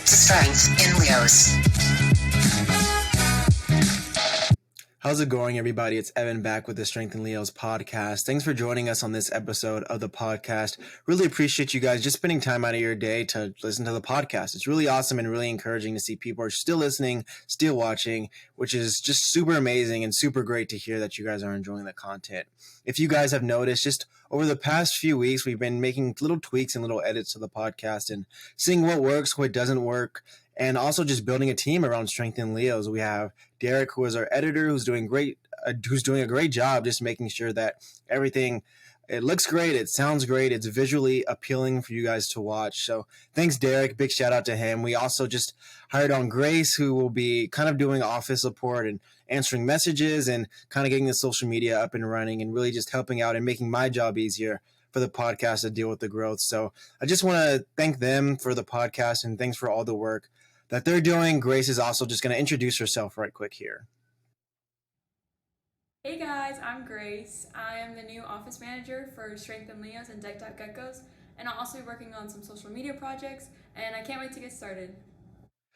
to Strength in Leos. How's it going, everybody? It's Evan back with the Strength in Leos podcast. Thanks for joining us on this episode of the podcast. Really appreciate you guys just spending time out of your day to listen to the podcast. It's really awesome and really encouraging to see people are still listening, still watching, which is just super amazing and super great to hear that you guys are enjoying the content. If you guys have noticed, just over the past few weeks, we've been making little tweaks and little edits to the podcast and seeing what works, what doesn't work, and also just building a team around Strength in Leos. We have Derek, who is our editor, who's doing a great job just making sure that everything, it looks great, it sounds great, it's visually appealing for you guys to watch. So thanks, Derek. Big shout out to him. We also just hired on Grace, who will be kind of doing office support and answering messages and kind of getting the social media up and running and really just helping out and making my job easier for the podcast to deal with the growth. So I just want to thank them for the podcast and thanks for all the work that they're doing. Grace is also just going to introduce herself right quick here. Hey guys, I'm Grace. I am the new office manager for Strength in Leos and Leopard Geckos, and I'll also be working on some social media projects, and I can't wait to get started.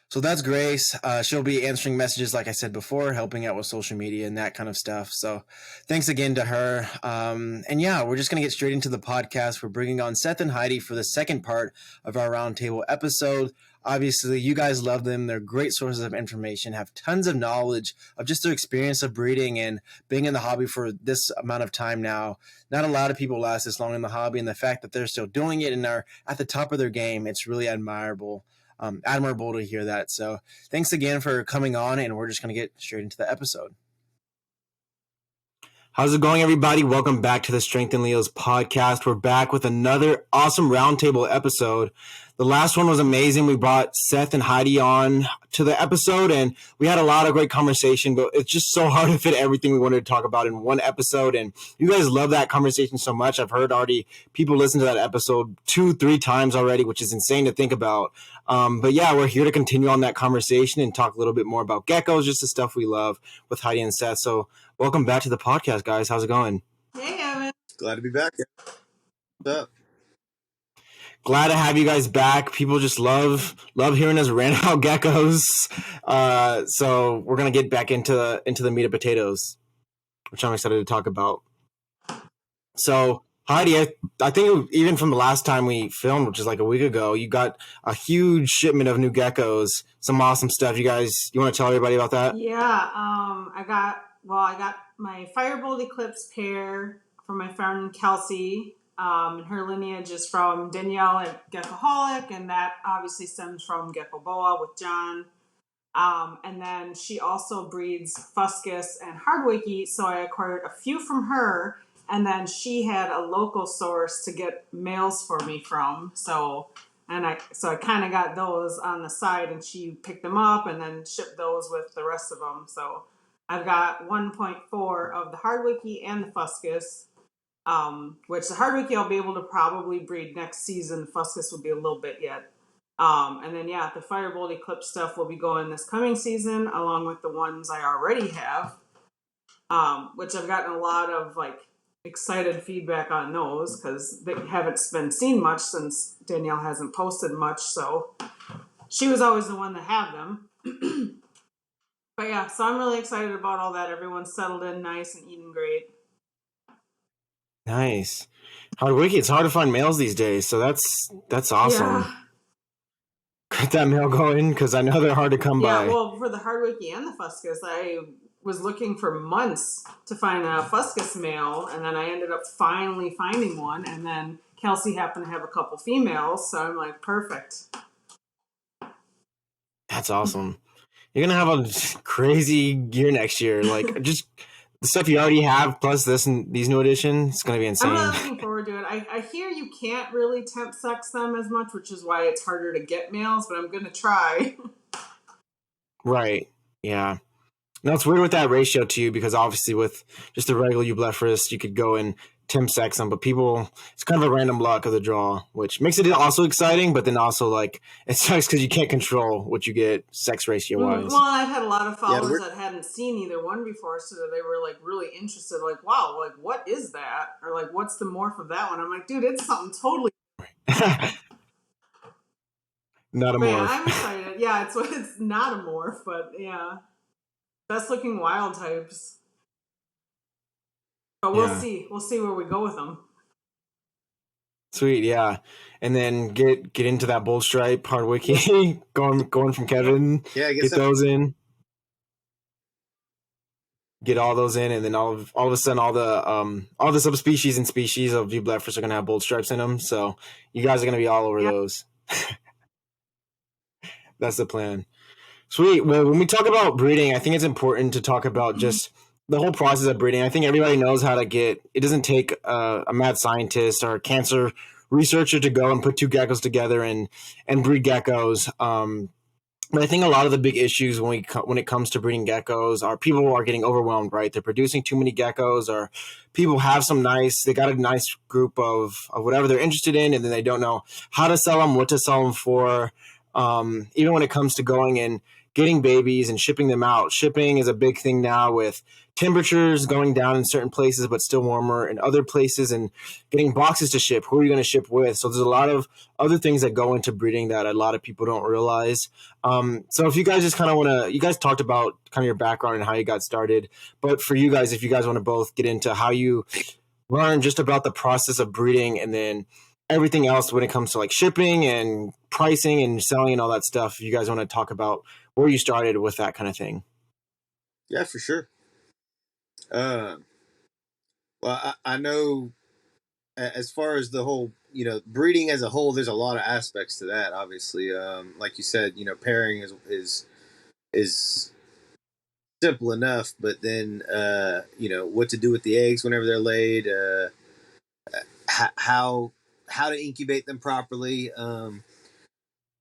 So that's Grace. She'll be answering messages, like I said before, helping out with social media and that kind of stuff. So thanks again to her. And yeah, we're just going to get straight into the podcast. We're bringing on Seth and Heidi for the second part of our roundtable episode. Obviously, you guys love them. They're great sources of information, have tons of knowledge of just their experience of breeding and being in the hobby for this amount of time now. Not a lot of people last this long in the hobby, and the fact that they're still doing it and are at the top of their game, it's really admirable to hear that. So thanks again for coming on, and we're just going to get straight into the episode. How's it going, everybody? Welcome back to the Strength in Leos podcast. We're back with another awesome roundtable episode. The last one was amazing. We brought Seth and Heidi on to the episode, and we had a lot of great conversation, but it's just so hard to fit everything we wanted to talk about in one episode, and you guys love that conversation so much. I've heard already people listen to that episode 2-3 times already, which is insane to think about. But yeah, we're here to continue on that conversation and talk a little bit more about geckos, just the stuff we love with Heidi and Seth. So welcome back to the podcast, guys. How's it going? Hey, Evan. Glad to be back. What's up? Glad to have you guys back. People just love hearing us rant about geckos. So we're gonna get back into the meat of potatoes, which I'm excited to talk about. So Heidi, I think even from the last time we filmed, which is like a week ago, you got a huge shipment of new geckos. Some awesome stuff. You want to tell everybody about that? Yeah, I got my Firebolt Eclipse pair from my friend Kelsey. And her lineage is from Danielle at Geckoholic, and that obviously stems from Gecko Boa with John. And then she also breeds Fuscus and Hardwickie, so I acquired a few from her, and then she had a local source to get males for me from. So I kind of got those on the side, and she picked them up and then shipped those with the rest of them. So I've got 1.4 of the Hardwickie and the Fuscus. Which the Hardwickie I'll be able to probably breed next season. Fuscus will be a little bit yet. And then, yeah, the Firebolt Eclipse stuff will be going this coming season, along with the ones I already have, which I've gotten a lot of, excited feedback on those, because they haven't been seen much since Danielle hasn't posted much, so she was always the one to have them. But, yeah, so I'm really excited about all that. Everyone's settled in nice and eating great. Nice. Hardwickie, it's hard to find males these days, so that's awesome. Yeah. Get that male going, because I know they're hard to come by. Yeah, well, for the Hardwickie and the Fuscus, I was looking for months to find a Fuscus male, and then I ended up finally finding one, and then Kelsey happened to have a couple females, so I'm like, perfect. That's awesome. You're going to have a crazy year next year. Just the stuff you already have, plus this and these new additions, it's going to be insane. I'm really looking forward to it. I hear you can't really temp sex them as much, which is why it's harder to get males, but I'm going to try. Right. Yeah. No, it's weird with that ratio too, because obviously with just the regular eublepharis, you could go and temp sex them, but people, it's kind of a random luck of the draw, which makes it also exciting, but then also it sucks because you can't control what you get sex ratio wise. Well, I've had a lot of followers that hadn't seen either one before, so they were really interested, wow, what is that? Or what's the morph of that one? I'm like, dude, it's something totally Not a But yeah, morph. I'm excited. Yeah, it's not a morph, but yeah, best looking wild types. But we'll Yeah. see. We'll see where we go with them. Sweet, yeah. And then get into that bull stripe hard wiki, Well, going from Kevin, yeah, I guess get those in, get all those in, and then all of a sudden all the subspecies and species of Viblephus are gonna have bold stripes in them. So you guys are gonna be all over Yeah. those. That's the plan. Sweet. Well, when we talk about breeding, I think it's important to talk about just the whole process of breeding. I think everybody knows how to get. It doesn't take a mad scientist or a cancer researcher to go and put two geckos together and breed geckos. But I think a lot of the big issues when it comes to breeding geckos are people are getting overwhelmed, right? They're producing too many geckos, or people have they got a nice group of whatever they're interested in, and then they don't know how to sell them, what to sell them for. Even when it comes to going and getting babies and shipping them out, shipping is a big thing now with temperatures going down in certain places, but still warmer in other places, and getting boxes to ship. Who are you going to ship with? So there's a lot of other things that go into breeding that a lot of people don't realize. So if you guys just kind of want to, you guys talked about kind of your background and how you got started, but for you guys, if you guys want to both get into how you learn just about the process of breeding and then everything else when it comes to like shipping and pricing and selling and all that stuff, if you guys want to talk about where you started with that kind of thing. yeah, for sure. Uh, well, I know as far as the whole, breeding as a whole, there's a lot of aspects to that. Obviously, like you said, pairing is simple enough, but then what to do with the eggs whenever they're laid, how to incubate them properly.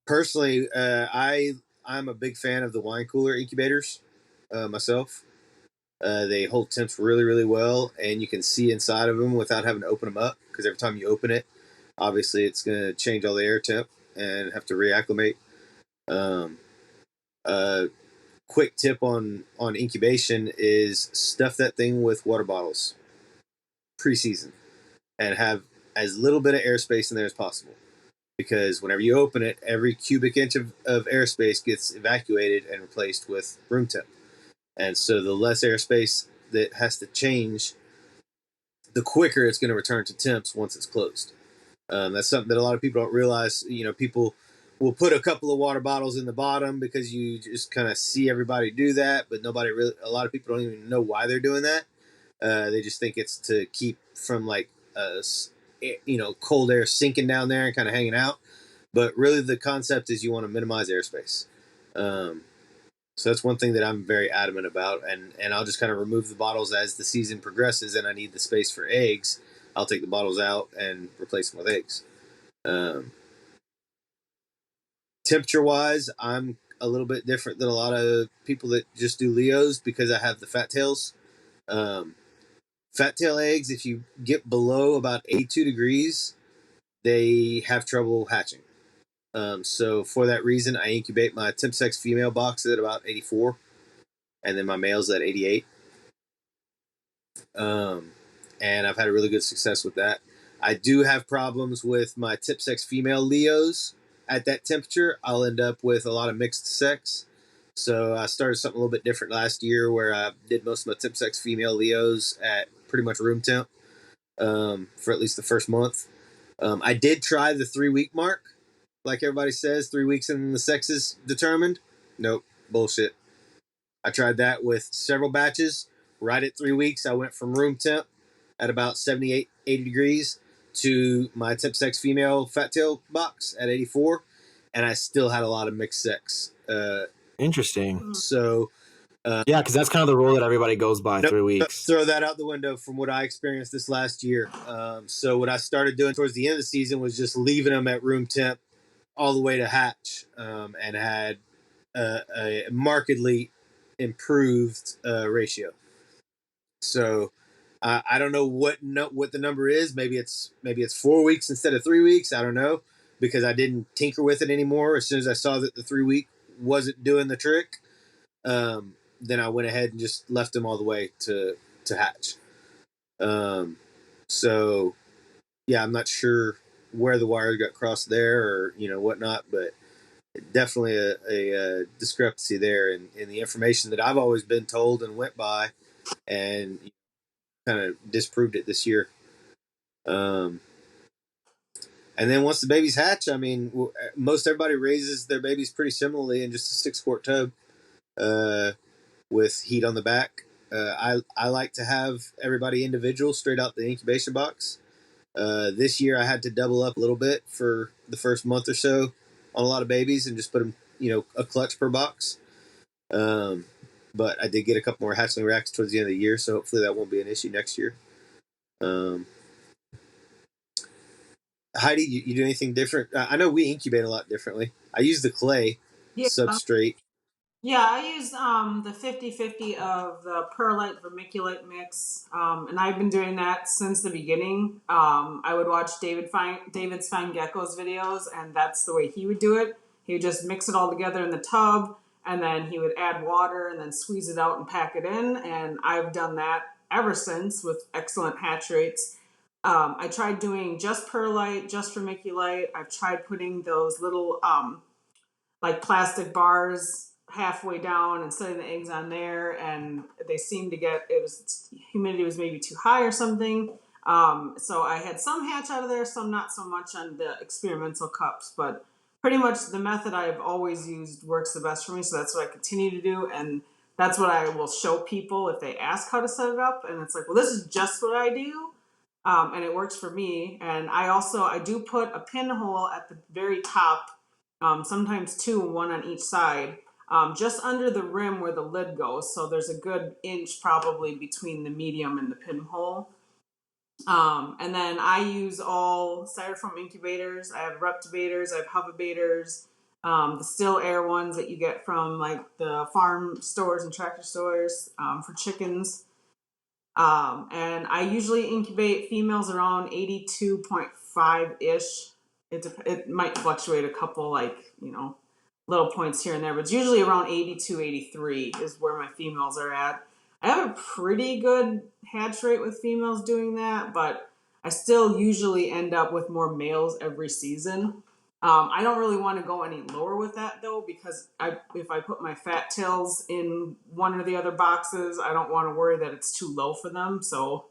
Personally, I'm a big fan of the wine cooler incubators myself. They hold temps really, really well, and you can see inside of them without having to open them up, because every time you open it, obviously it's going to change all the air temp and have to reacclimate. Um, uh, Quick tip on incubation is stuff that thing with water bottles pre-season and have as little bit of airspace in there as possible, because whenever you open it, every cubic inch of airspace gets evacuated and replaced with room temp. And so the less airspace that has to change, the quicker it's going to return to temps once it's closed. That's something that a lot of people don't realize. People will put a couple of water bottles in the bottom because you just kind of see everybody do that, but a lot of people don't even know why they're doing that. They just think it's to keep from cold air sinking down there and kind of hanging out. But really, the concept is you want to minimize airspace. So that's one thing that I'm very adamant about, and I'll just kind of remove the bottles as the season progresses, and I need the space for eggs. I'll take the bottles out and replace them with eggs. Um, Temperature wise, I'm a little bit different than a lot of people that just do Leos because I have the fat tails. Um, Fat tail eggs, if you get below about 82 degrees, they have trouble hatching. So for that reason, I incubate my temp sex female box at about 84, and then my males at 88. Um, and I've had a really good success with that. I do have problems with my tip sex female Leos at that temperature. I'll end up with a lot of mixed sex. So I started something a little bit different last year where I did most of my tip sex female Leos at pretty much room temp for at least the first month. I did try the 3 week mark. Like everybody says, 3 weeks and the sex is determined. Nope, bullshit. I tried that with several batches. Right at 3 weeks, I went from room temp at about 78, 80 degrees to my temp sex female fat tail box at 84, and I still had a lot of mixed sex. Interesting. So, Yeah, because that's kind of the rule that everybody goes by. nope, 3 weeks. throw that out the window from what I experienced this last year. So, what I started doing towards the end of the season was just leaving them at room temp all the way to hatch, and had a markedly improved ratio. So I don't know what the number is. Maybe it's 4 weeks instead of 3 weeks. I don't know, because I didn't tinker with it anymore. As soon as I saw that the 3 week wasn't doing the trick, then I went ahead and just left them all the way to hatch. So yeah, I'm not sure where the wires got crossed there or whatnot, but definitely a discrepancy there in the information that I've always been told and went by, and kind of disproved it this year. And then once the babies hatch, I mean, most everybody raises their babies pretty similarly in just a 6-quart tub with heat on the back. I like to have everybody individual straight out the incubation box. This year I had to double up a little bit for the first month or so on a lot of babies and just put them, a clutch per box. But I did get a couple more hatchling racks towards the end of the year, so hopefully that won't be an issue next year. Heidi, you do anything different? I know we incubate a lot differently. I use the clay substrate. Yeah, I use the 50-50 of the perlite vermiculite mix, and I've been doing that since the beginning. I would watch David's Fine Gecko's videos, and that's the way he would do it. He would just mix it all together in the tub, and then he would add water and then squeeze it out and pack it in, and I've done that ever since with excellent hatch rates. I tried doing just perlite, just vermiculite. I've tried putting those little like plastic bars halfway down and setting the eggs on there, and they seemed to get humidity was maybe too high or something. So I had some hatch out of there, some not so much on the experimental cups, but pretty much the method I've always used works the best for me. So that's what I continue to do, and that's what I will show people if they ask how to set it up. And it's like, well, this is just what I do. And it works for me. And I do put a pinhole at the very top, sometimes 2, one on each side, just under the rim where the lid goes. So there's a good inch probably between the medium and the pinhole. And then I use all styrofoam incubators. I have reptibators, I have hovibators, the still air ones that you get from like the farm stores and tractor stores for chickens. And I usually incubate females around 82.5-ish. It might fluctuate a couple, little points here and there, but it's usually around 82, 83 is where my females are at. I have a pretty good hatch rate with females doing that, but I still usually end up with more males every season. I don't really want to go any lower with that though, because if I put my fat tails in one or the other boxes, I don't want to worry that it's too low for them. So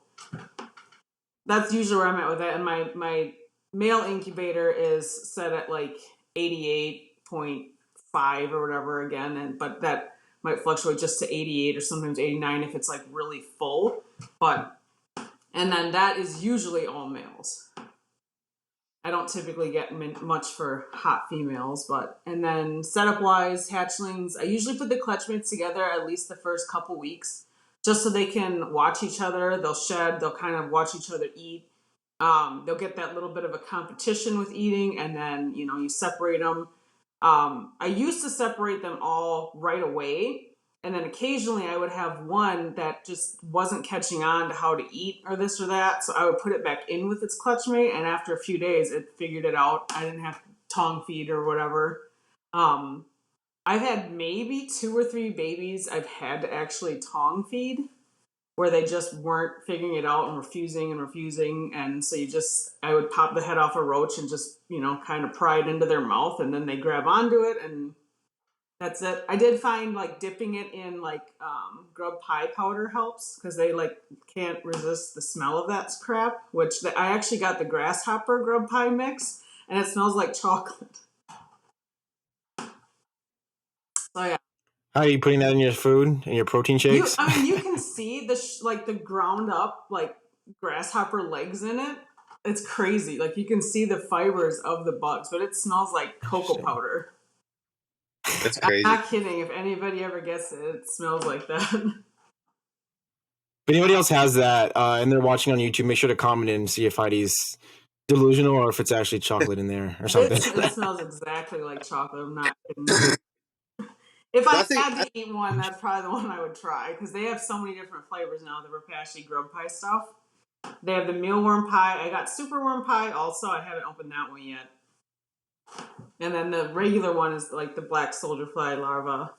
that's usually where I'm at with that. And my male incubator is set at like 88.5 or whatever again, but that might fluctuate just to 88 or sometimes 89 if it's like really full. And then that is usually all males. I don't typically get much for hot females, and then setup wise, hatchlings, I usually put the clutch mates together at least the first couple weeks, just so they can watch each other. They'll shed, they'll kind of watch each other eat. They'll get that little bit of a competition with eating, and then, you separate them. I used to separate them all right away. And then occasionally I would have one that just wasn't catching on to how to eat or this or that. So I would put it back in with its clutch mate. And after a few days, it figured it out. I didn't have to tongue feed or whatever. I've had maybe 2 or 3 babies I've had to actually tongue feed where they just weren't figuring it out and refusing. And so I would pop the head off a roach and just, kind of pry it into their mouth, and then they grab onto it, and that's it. I did find dipping it in grub pie powder helps, because they can't resist the smell of that crap, I actually got the grasshopper grub pie mix, and it smells like chocolate. So yeah. How are you putting that in your food, in your protein shakes? You can see the ground up grasshopper legs in it. It's crazy. You can see the fibers of the bugs, but it smells like cocoa powder. That's crazy. I'm not kidding. If anybody ever gets it, it smells like that. If anybody else has that and they're watching on YouTube, make sure to comment and see if Heidi's delusional or if it's actually chocolate in there or something. It smells exactly like chocolate. I'm not kidding. If I had to eat one, that's probably the one I would try, because they have so many different flavors now, the Rapashi grub pie stuff. They have the mealworm pie. I got superworm pie also. I haven't opened that one yet. And then the regular one is the black soldier fly larva,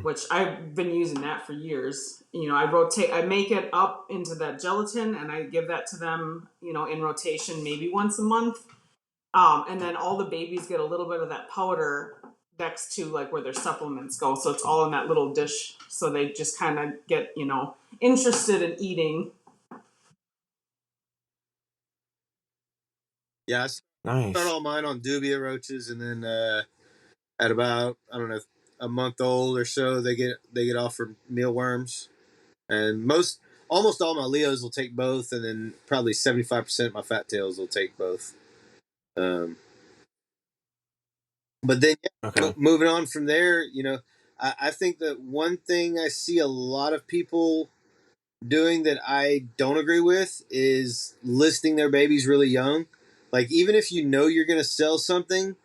which I've been using that for years. I make it up into that gelatin, and I give that to them, in rotation maybe once a month. And then all the babies get a little bit of that powder next to like where their supplements go. So it's all in that little dish. So they just kind of get, interested in eating. Yeah, I start Nice. all mine on dubia roaches, and then at about, I don't know, a month old or so, they get offered mealworms, and almost all my Leos will take both, and then probably 75% of my fat tails will take both. But then Okay. moving on from there, I think that one thing I see a lot of people doing that I don't agree with is listing their babies really young. Like, even if you know you're going to sell something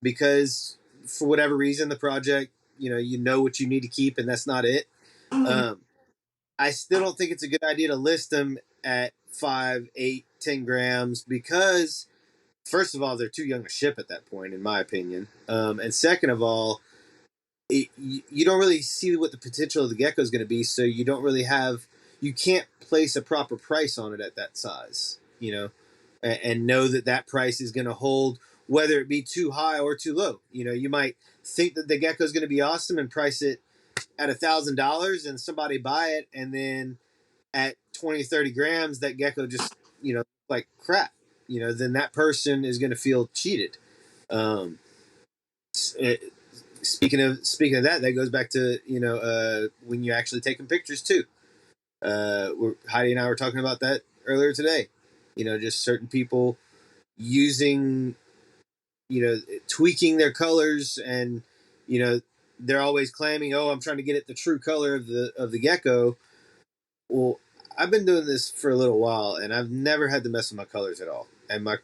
because for whatever reason the project, you know what you need to keep and that's not it. Um, I still don't think it's a good idea to list them at 5, 8, 10 grams because first of all, they're too young to ship at that point, in my opinion. And second of all, you don't really see what the potential of the gecko is going to be, so you can't place a proper price on it at that size, and know that price is going to hold, whether it be too high or too low. You might think that the gecko is going to be awesome and price it at $1,000, and somebody buy it, and then at 20, 30 grams, that gecko just, like crap. Then that person is going to feel cheated. Um, speaking of that, that goes back to when you actually taking pictures too. Heidi and I were talking about that earlier today. Just certain people using, tweaking their colors, and they're always claiming, "Oh, I'm trying to get it the true color of the gecko." Well, I've been doing this for a little while, and I've never had to mess with my colors at all. And my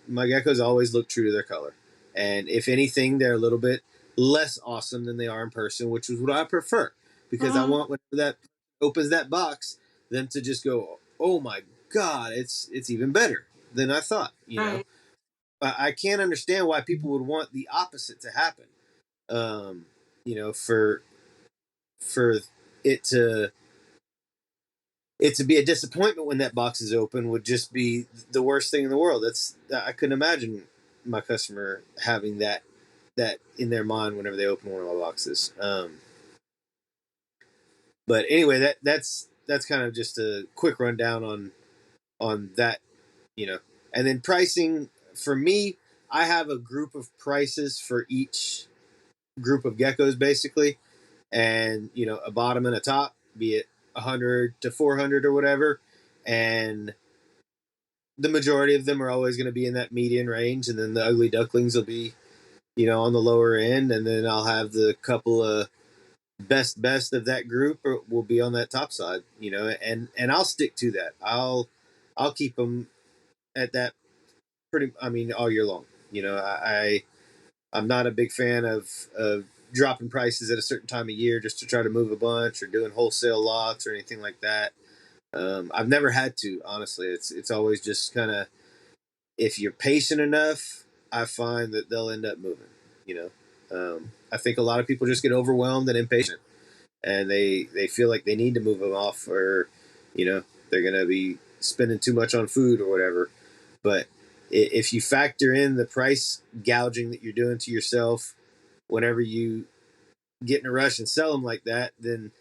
geckos always look true to their color. And if anything, they're a little bit less awesome than they are in person, which is what I prefer, because I want whenever that opens that box, them to just go, "Oh my god, it's even better than I thought." Right. I can't understand why people would want the opposite to happen. For it to be a disappointment when that box is open would just be the worst thing in the world. I couldn't imagine my customer having that in their mind whenever they open one of my boxes. But anyway, that's kind of just a quick rundown on that, and then pricing for me. I have a group of prices for each group of geckos basically, and a bottom and a top, be it 100 to 400 or whatever, and the majority of them are always going to be in that median range, and then the ugly ducklings will be, on the lower end, and then I'll have the couple of best of that group will be on that top side, and I'll stick to that. I'll keep them at that all year long. I'm not a big fan of dropping prices at a certain time of year just to try to move a bunch or doing wholesale lots or anything like that. I've never had to, honestly. It's always just kind of, if you're patient enough, I find that they'll end up moving. I think a lot of people just get overwhelmed and impatient, and they feel like they need to move them off, or they're gonna be spending too much on food or whatever. But if you factor in the price gouging that you're doing to yourself whenever you get in a rush and sell them like that, then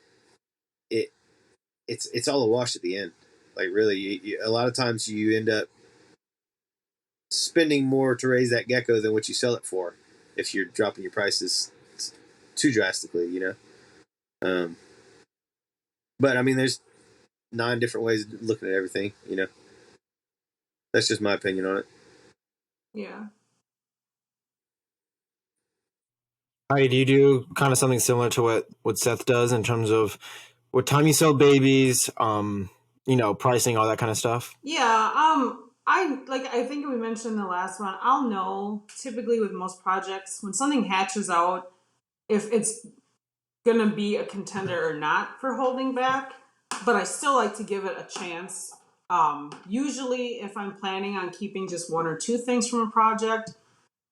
it's all a wash at the end. Like, really, a lot of times you end up spending more to raise that gecko than what you sell it for if you're dropping your prices too drastically. Um, but I mean, there's 9 different ways of looking at everything. That's just my opinion on it. Yeah. Hi, do you do kind of something similar to what Seth does in terms of what time you sell babies, pricing, all that kind of stuff? Yeah. I think we mentioned in the last one, I'll know typically with most projects when something hatches out if it's gonna be a contender or not for holding back, but I still like to give it a chance. Usually if I'm planning on keeping just 1 or 2 things from a project,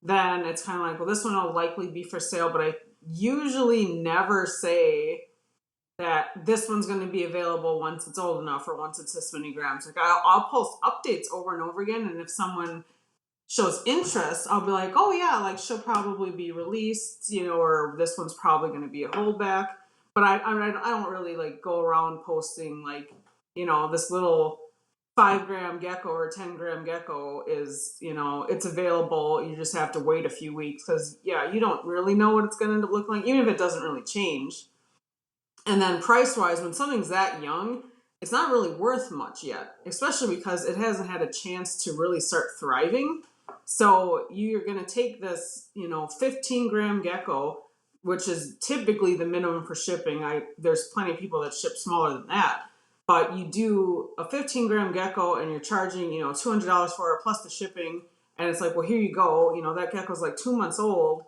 then it's kind of like, well, this one will likely be for sale, but I usually never say that this one's going to be available once it's old enough or once it's this many grams. Like I'll post updates over and over again, and if someone shows interest, I'll be like, oh yeah, like she'll probably be released, or this one's probably going to be a holdback. But I don't really like go around posting like, this little 5 gram gecko or 10 gram gecko is, it's available. You just have to wait a few weeks because you don't really know what it's going to look like, even if it doesn't really change. And then price wise, when something's that young, it's not really worth much yet, especially because it hasn't had a chance to really start thriving. So you're going to take this, 15 gram gecko, which is typically the minimum for shipping. There's plenty of people that ship smaller than that. But you do a 15 gram gecko and you're charging, $200 for it plus the shipping. And it's like, well, here you go. That gecko's like 2 months old.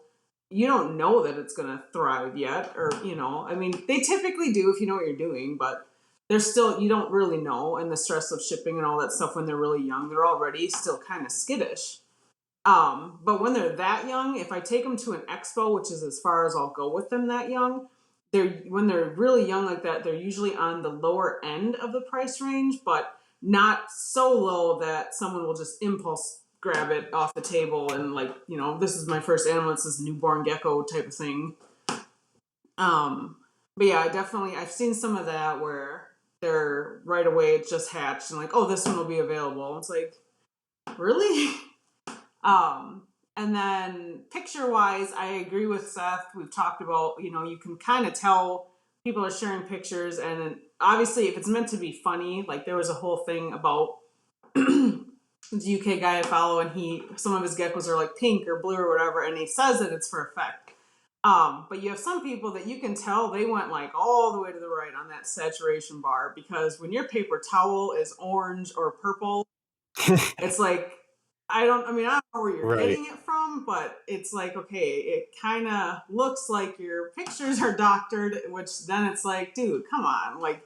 You don't know that it's going to thrive yet, or I mean, they typically do if you know what you're doing, but they're still, you don't really know. And the stress of shipping and all that stuff when they're really young, they're already still kind of skittish. But when they're that young, if I take them to an expo, which is as far as I'll go with them that young, when they're really young like that, they're usually on the lower end of the price range, but not so low that someone will just impulse grab it off the table and like, this is my first animal, it's this newborn gecko type of thing. But yeah, I've seen some of that where they're right away, it's just hatched and like, oh, this one will be available. It's like, really? And then picture wise, I agree with Seth. We've talked about, you can kind of tell people are sharing pictures, and obviously if it's meant to be funny, like there was a whole thing about the UK guy I follow, and some of his geckos are like pink or blue or whatever, and he says that it's for effect. But you have some people that you can tell they went like all the way to the right on that saturation bar, because when your paper towel is orange or purple, it's like, I don't know where you're Right. getting it from, but it's like, okay, it kind of looks like your pictures are doctored, which then it's like, dude, come on. Like,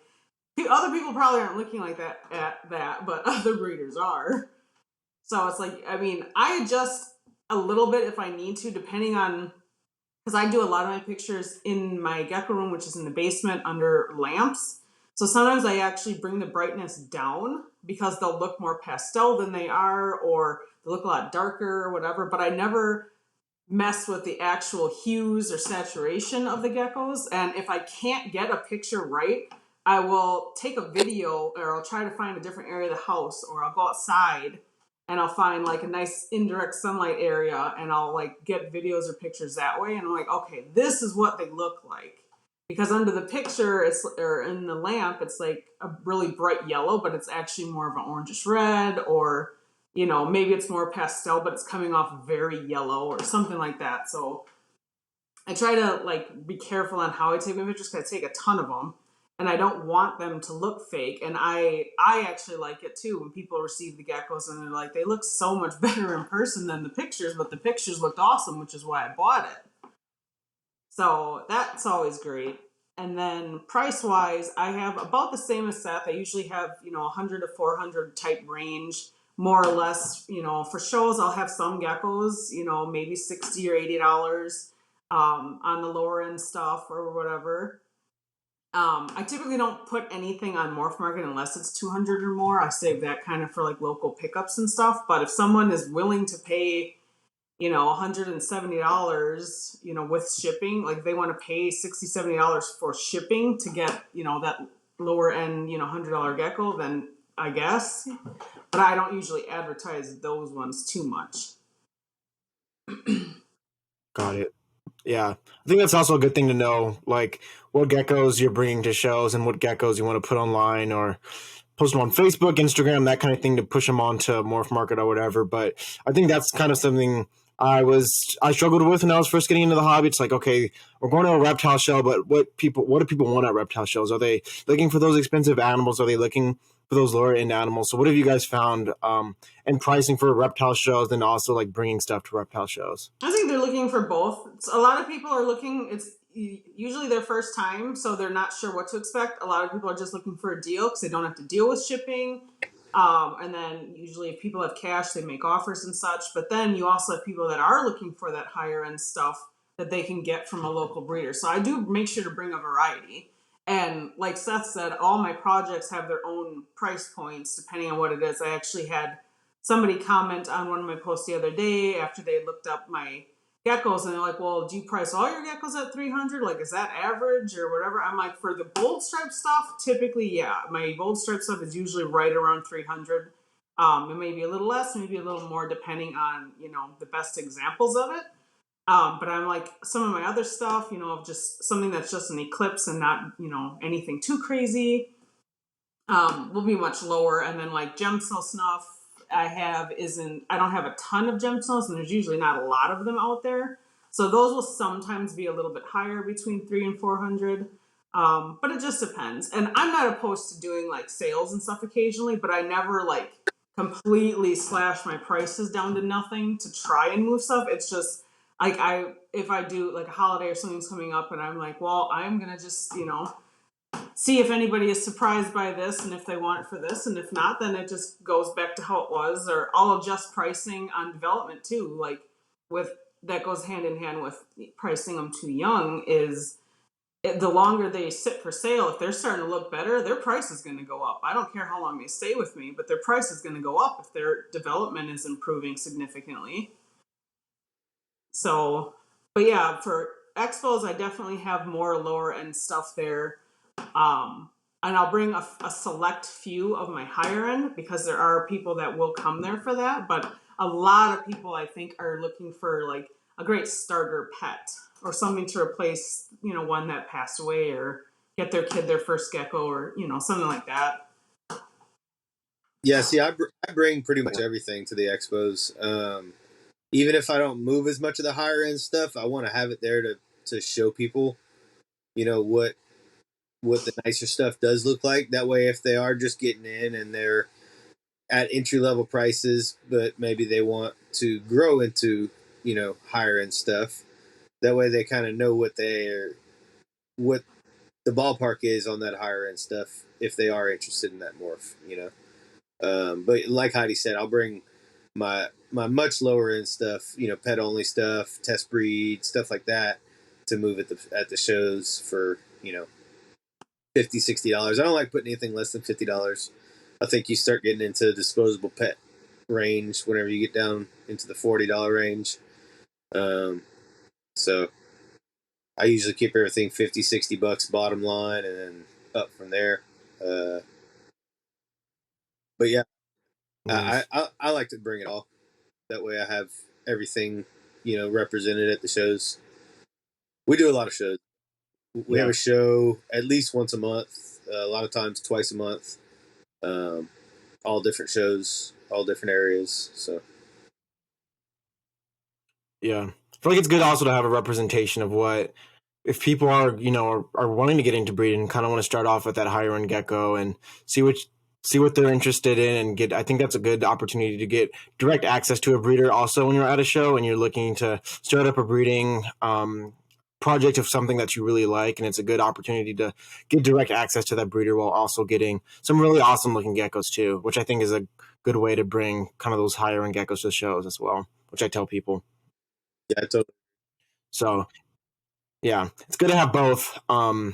other people probably aren't looking like that at that, but other breeders are. So it's like, I adjust a little bit if I need to, depending on, because I do a lot of my pictures in my gecko room, which is in the basement under lamps. So sometimes I actually bring the brightness down because they'll look more pastel than they are, or they look a lot darker or whatever. But I never mess with the actual hues or saturation of the geckos. And if I can't get a picture right, I will take a video, or I'll try to find a different area of the house, or I'll go outside and I'll find like a nice indirect sunlight area, and I'll like get videos or pictures that way. And I'm like, okay, this is what they look like. Because under the picture, or in the lamp, it's like a really bright yellow, but it's actually more of an orangish red, or, maybe it's more pastel, but it's coming off very yellow or something like that. So I try to like be careful on how I take my pictures, because I take a ton of them, and I don't want them to look fake. And I actually like it too when people receive the geckos and they're like, they look so much better in person than the pictures, but the pictures looked awesome, which is why I bought it. So that's always great. And then price wise, I have about the same as Seth. I usually have, 100 to 400 type range, more or less. For shows, I'll have some geckos, maybe $60 or $80 on the lower end stuff or whatever. I typically don't put anything on Morph Market unless it's 200 or more. I save that kind of for like local pickups and stuff. But if someone is willing to pay, $170, with shipping, like they want to pay $60, $70 for shipping to get, that lower end, $100 gecko, then I guess. But I don't usually advertise those ones too much. Got it. Yeah, I think that's also a good thing to know, like what geckos you're bringing to shows and what geckos you want to put online or post them on Facebook, Instagram, that kind of thing, to push them onto Morph Market or whatever. But I think that's kind of something I struggled with when I was first getting into the hobby. It's like, okay, we're going to a reptile show, but what do people want at reptile shows? Are they looking for those expensive animals? Are they looking for those lower end animals? So what have you guys found in pricing for reptile shows, and also like bringing stuff to reptile shows? I think they're looking for both. A lot of people are looking, it's usually their first time, so they're not sure what to expect. A lot of people are just looking for a deal because they don't have to deal with shipping. And then usually if people have cash, they make offers and such. But then you also have people that are looking for that higher end stuff that they can get from a local breeder. So I do make sure to bring a variety. And like Seth said, all my projects have their own price points depending on what it is. I actually had somebody comment on one of my posts the other day after they looked up my geckos, and they're like, well, do you price all your geckos at 300? Like, is that average or whatever? I'm like, for the bold stripe stuff, typically, yeah, my bold stripe stuff is usually right around 300. It may be a little less, maybe a little more, depending on, the best examples of it. But I'm like, some of my other stuff, just something that's just an eclipse and not, anything too crazy, will be much lower. And then like gemstone snuff, I don't have a ton of gemstones, and there's usually not a lot of them out there. So those will sometimes be a little bit higher, between 300 and 400. But it just depends. And I'm not opposed to doing like sales and stuff occasionally, but I never like completely slash my prices down to nothing to try and move stuff. It's just like if I do like a holiday or something's coming up and I'm like, well, I'm gonna just, see if anybody is surprised by this and if they want it for this, and if not, then it just goes back to how it was. Or I'll adjust pricing on development too. Like that goes hand in hand with pricing them too young. Is the longer they sit for sale, if they're starting to look better, their price is going to go up. I don't care how long they stay with me, but their price is going to go up if their development is improving significantly. So, but yeah, for expos, I definitely have more lower end stuff there. And I'll bring a select few of my higher end, because there are people that will come there for that. But a lot of people, I think, are looking for like a great starter pet or something to replace, one that passed away, or get their kid their first gecko, or, something like that. Yeah, see, I bring pretty much everything to the expos. Even if I don't move as much of the higher end stuff, I want to have it there to show people, what the nicer stuff does look like. That way, if they are just getting in and they're at entry level prices, but maybe they want to grow into, higher end stuff, that way they kind of know what the ballpark is on that higher end stuff if they are interested in that morph, But like Heidi said, I'll bring my much lower end stuff, pet only stuff, test breed, stuff like that, to move at the shows for, $50-$60. I don't like putting anything less than $50. I think you start getting into disposable pet range whenever you get down into the $40 range. So I usually keep everything $50-$60 bottom line, and then up from there. But yeah, nice. I like to bring it all. That way I have everything, represented at the shows. We do a lot of shows. We have a show at least once a month, a lot of times twice a month. All different shows, all different areas. So, yeah, I feel like it's good also to have a representation of what, if people are are wanting to get into breeding and kind of want to start off with that higher end gecko and see what they're interested in, and get. I think that's a good opportunity to get direct access to a breeder also when you're at a show and you're looking to start up a breeding project of something that you really like, and it's a good opportunity to get direct access to that breeder while also getting some really awesome looking geckos too, which I think is a good way to bring kind of those higher end geckos to the shows as well, which I tell people. Yeah, totally. So yeah, it's good to have both of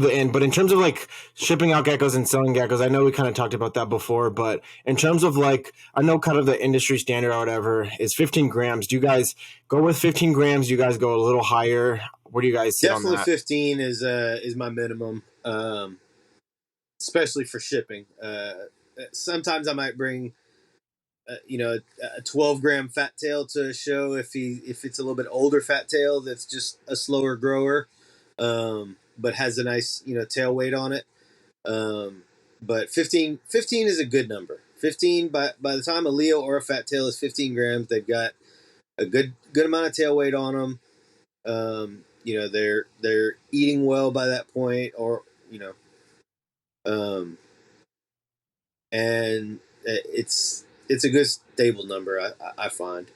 the end. But in terms of like shipping out geckos and selling geckos, I know we kind of talked about that before, but in terms of like, I know kind of the industry standard or whatever is 15 grams. Do you guys go with 15 grams? Do you guys go a little higher? Where do you guys sit Definitely on that? 15 is my minimum, especially for shipping. Sometimes I might bring, a 12-gram fat tail to a show if it's a little bit older fat tail that's just a slower grower, but has a nice tail weight on it. But 15 is a good number. 15 by the time a Leo or a fat tail is 15 grams, they've got a good amount of tail weight on them. They're eating well by that point, or and it's a good stable number. I find.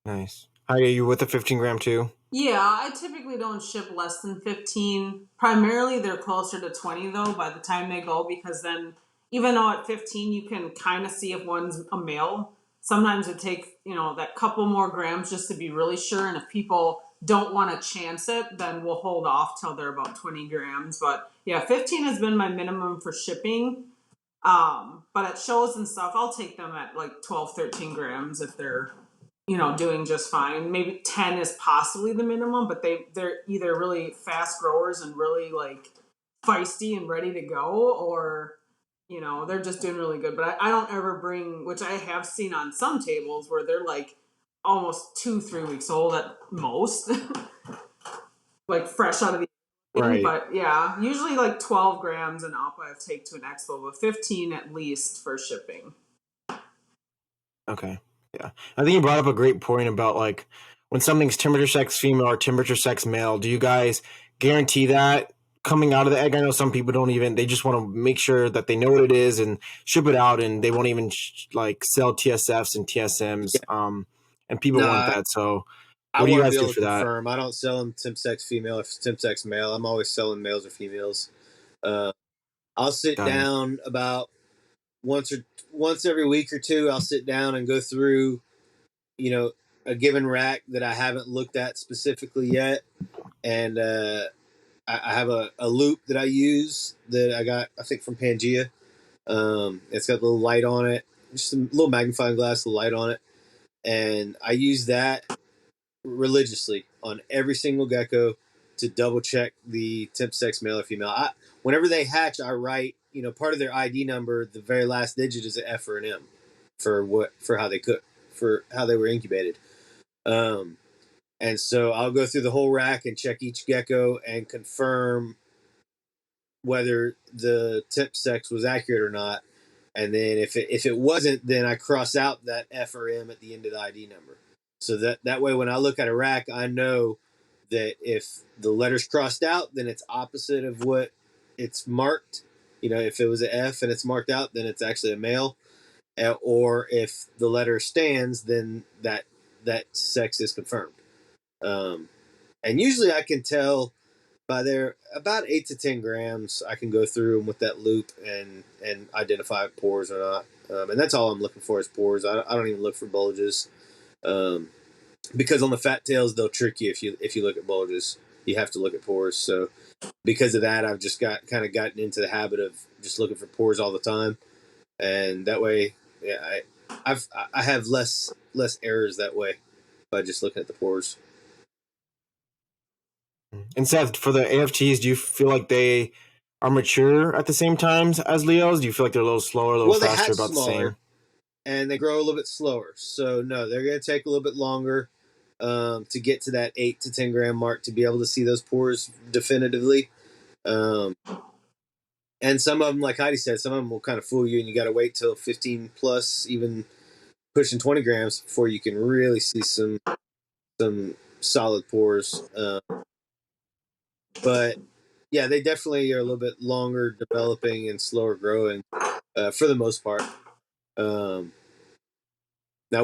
Nice. Are you with the 15 gram too? Yeah, I typically don't ship less than 15. Primarily, they're closer to 20, though, by the time they go, because then, even though at 15, you can kind of see if one's a male, sometimes it takes, that couple more grams just to be really sure. And if people don't want to chance it, then we'll hold off till they're about 20 grams. But yeah, 15 has been my minimum for shipping. But at shows and stuff, I'll take them at like 12, 13 grams if they're, doing just fine. Maybe 10 is possibly the minimum, but they're either really fast growers and really like feisty and ready to go, or, they're just doing really good. But I don't ever bring, which I have seen on some tables where they're like almost 2-3 weeks old at most, like fresh out of the thing. Right. But yeah, usually like 12 grams and up I take to an expo, but 15 at least for shipping. Okay. Yeah. I think you brought up a great point about like when something's temperature sex female or temperature sex male, do you guys guarantee that coming out of the egg? I know some people don't even, they just want to make sure that they know what it is and ship it out, and they won't even like sell TSFs and TSMs. And people No, want that. So I what do you want to guys be do able to for that? confirm. I don't sell them temp sex female or temp sex male. I'm always selling males or females. I'll sit Got it. down about once every week or two. I'll sit down and go through, a given rack that I haven't looked at specifically yet, and I have a loop that I use that I got, I think, from Pangea. It's got a little light on it, just a little magnifying glass, a light on it, and I use that religiously on every single gecko to double check the temp sex male or female. Whenever they hatch, I write, part of their ID number. The very last digit is an F or an M for how they cook, for how they were incubated. And so I'll go through the whole rack and check each gecko and confirm whether the temp sex was accurate or not. And then if it wasn't, then I cross out that F or M at the end of the ID number. So that way, when I look at a rack, I know that if the letter's crossed out, then it's opposite of what it's marked. If it was an F and it's marked out, then it's actually a male. Or if the letter stands, then that sex is confirmed. And usually I can tell by their about 8 to 10 grams. I can go through them with that loop and identify pores or not. And that's all I'm looking for is pores. I don't even look for bulges. Because on the fat tails, they'll trick you if you look at bulges. You have to look at pores. So because of that, I've just gotten into the habit of just looking for pores all the time, and that way, yeah, I have less errors that way by just looking at the pores. And Seth, for the AFTs, do you feel like they are mature at the same times as Leos? Do you feel like they're a little slower, a little Well, they faster, hatch about the smaller same? and they grow a little bit slower. So no, they're going to take a little bit longer to get to that 8 to 10 gram mark to be able to see those pores definitively. And some of them, like Heidi said, some of them will kind of fool you, and you got to wait till 15 plus, even pushing 20 grams before you can really see some solid pores. But yeah, they definitely are a little bit longer developing and slower growing for the most part. Now,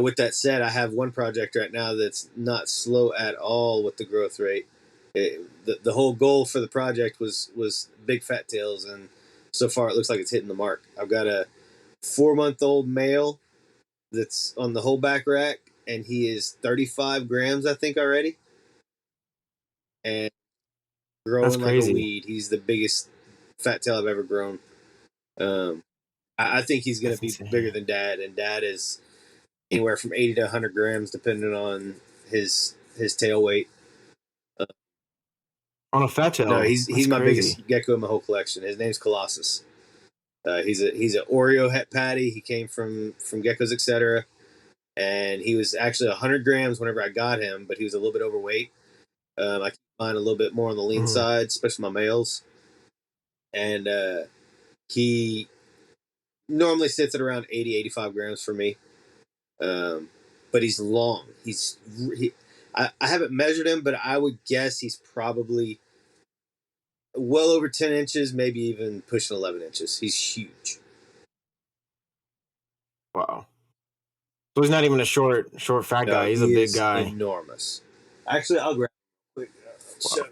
with that said, I have one project right now that's not slow at all with the growth rate. The whole goal for the project was big fat tails, and so far it looks like it's hitting the mark. I've got a 4-month-old male that's on the whole back rack, and he is 35 grams, I think, already, and That's growing like a crazy. weed. He's the biggest fat tail I've ever grown. I think he's going to That's be insane. bigger than Dad, and Dad is anywhere from 80 to 100 grams, depending on his tail weight. On a fat No, tail, he's that's my crazy. biggest gecko in my whole collection. His name's Colossus. He's an Oreo het patty. He came from Geckos Etc. And he was actually 100 grams whenever I got him, but he was a little bit overweight. I keep mine a little bit more on the lean Mm-hmm. side, especially my males. And he normally sits at around 80, 85 grams for me. But he's long. I haven't measured him, but I would guess he's probably well over 10 inches, maybe even pushing 11 inches. He's huge. Wow. So he's not even a short fat No, guy. He's a he big is guy. enormous. Actually, I'll grab him quick. Wow.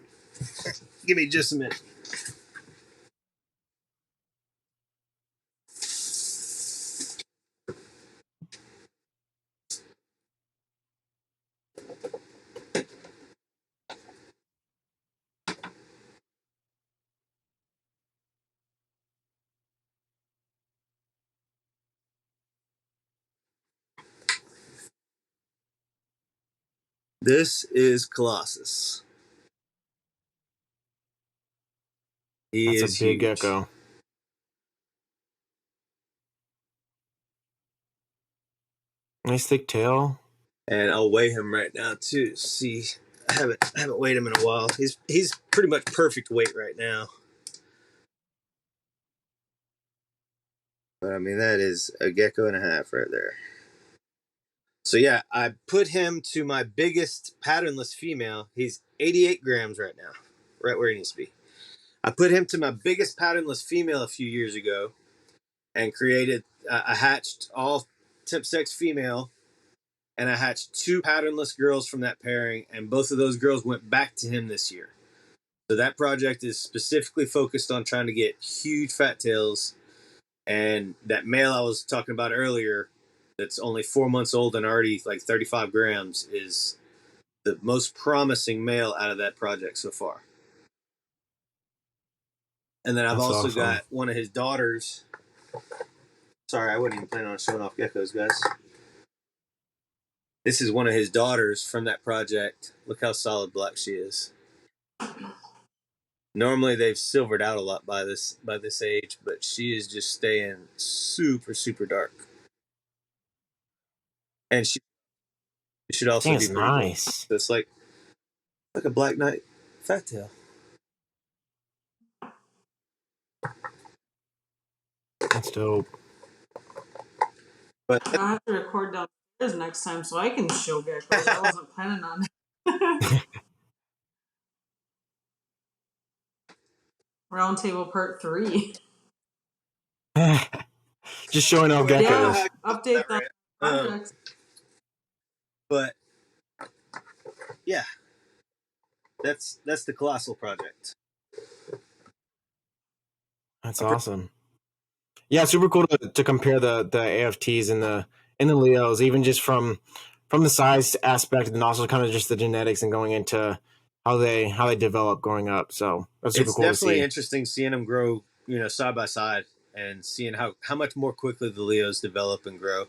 Give me just a minute. This is Colossus. He That's is a big huge. gecko. Nice thick tail. And I'll weigh him right now too. See, I haven't weighed him in a while. He's pretty much perfect weight right now. But I mean, that is a gecko and a half right there. So yeah, I put him to my biggest patternless female. He's 88 grams right now, right where he needs to be. I put him to my biggest patternless female a few years ago, and created. I hatched all temp sex female, and I hatched 2 patternless girls from that pairing, and both of those girls went back to him this year. So that project is specifically focused on trying to get huge fat tails, and that male I was talking about earlier, that's only 4 months old and already like 35 grams, is the most promising male out of that project so far. And then I've That's also awesome. got one of his daughters. Sorry, I wasn't even planning on showing off geckos, guys. This is one of his daughters from that project. Look how solid black she is. Normally they've silvered out a lot by this age, but she is just staying super, super dark. And she should also Dang, be it's pretty big. nice. So it's like a black knight fat tail. That's dope. But I'll have to record downstairs next time so I can show geckos. I wasn't planning on it. Roundtable part 3. Just showing off Yeah. geckos. Yeah, update on projects. But yeah, that's the Colossal project. That's awesome. Yeah, it's super cool to compare the AFTs and the Leos, even just from the size aspect, and also kind of just the genetics and going into how they develop growing up. So that's super It's cool to definitely see. interesting seeing them grow, side by side, and seeing how much more quickly the Leos develop and grow.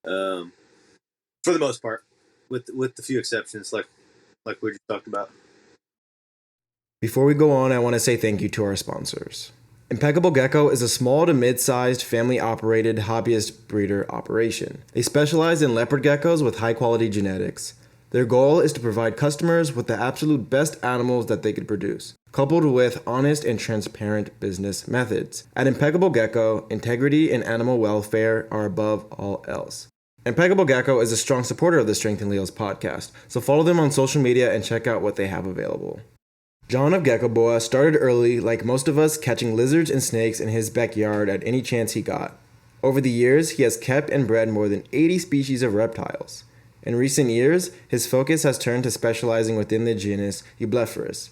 For the most part, with the few exceptions, like we just talked about. Before we go on, I want to say thank you to our sponsors. Impeccable Gecko is a small to mid-sized family-operated hobbyist breeder operation. They specialize in leopard geckos with high-quality genetics. Their goal is to provide customers with the absolute best animals that they could produce, coupled with honest and transparent business methods. At Impeccable Gecko, integrity and animal welfare are above all else. Impeccable Gecko is a strong supporter of the Strength and Leos podcast, so follow them on social media and check out what they have available. John of Gecko Boa started early, like most of us, catching lizards and snakes in his backyard at any chance he got. Over the years, he has kept and bred more than 80 species of reptiles. In recent years, his focus has turned to specializing within the genus Eublepharis.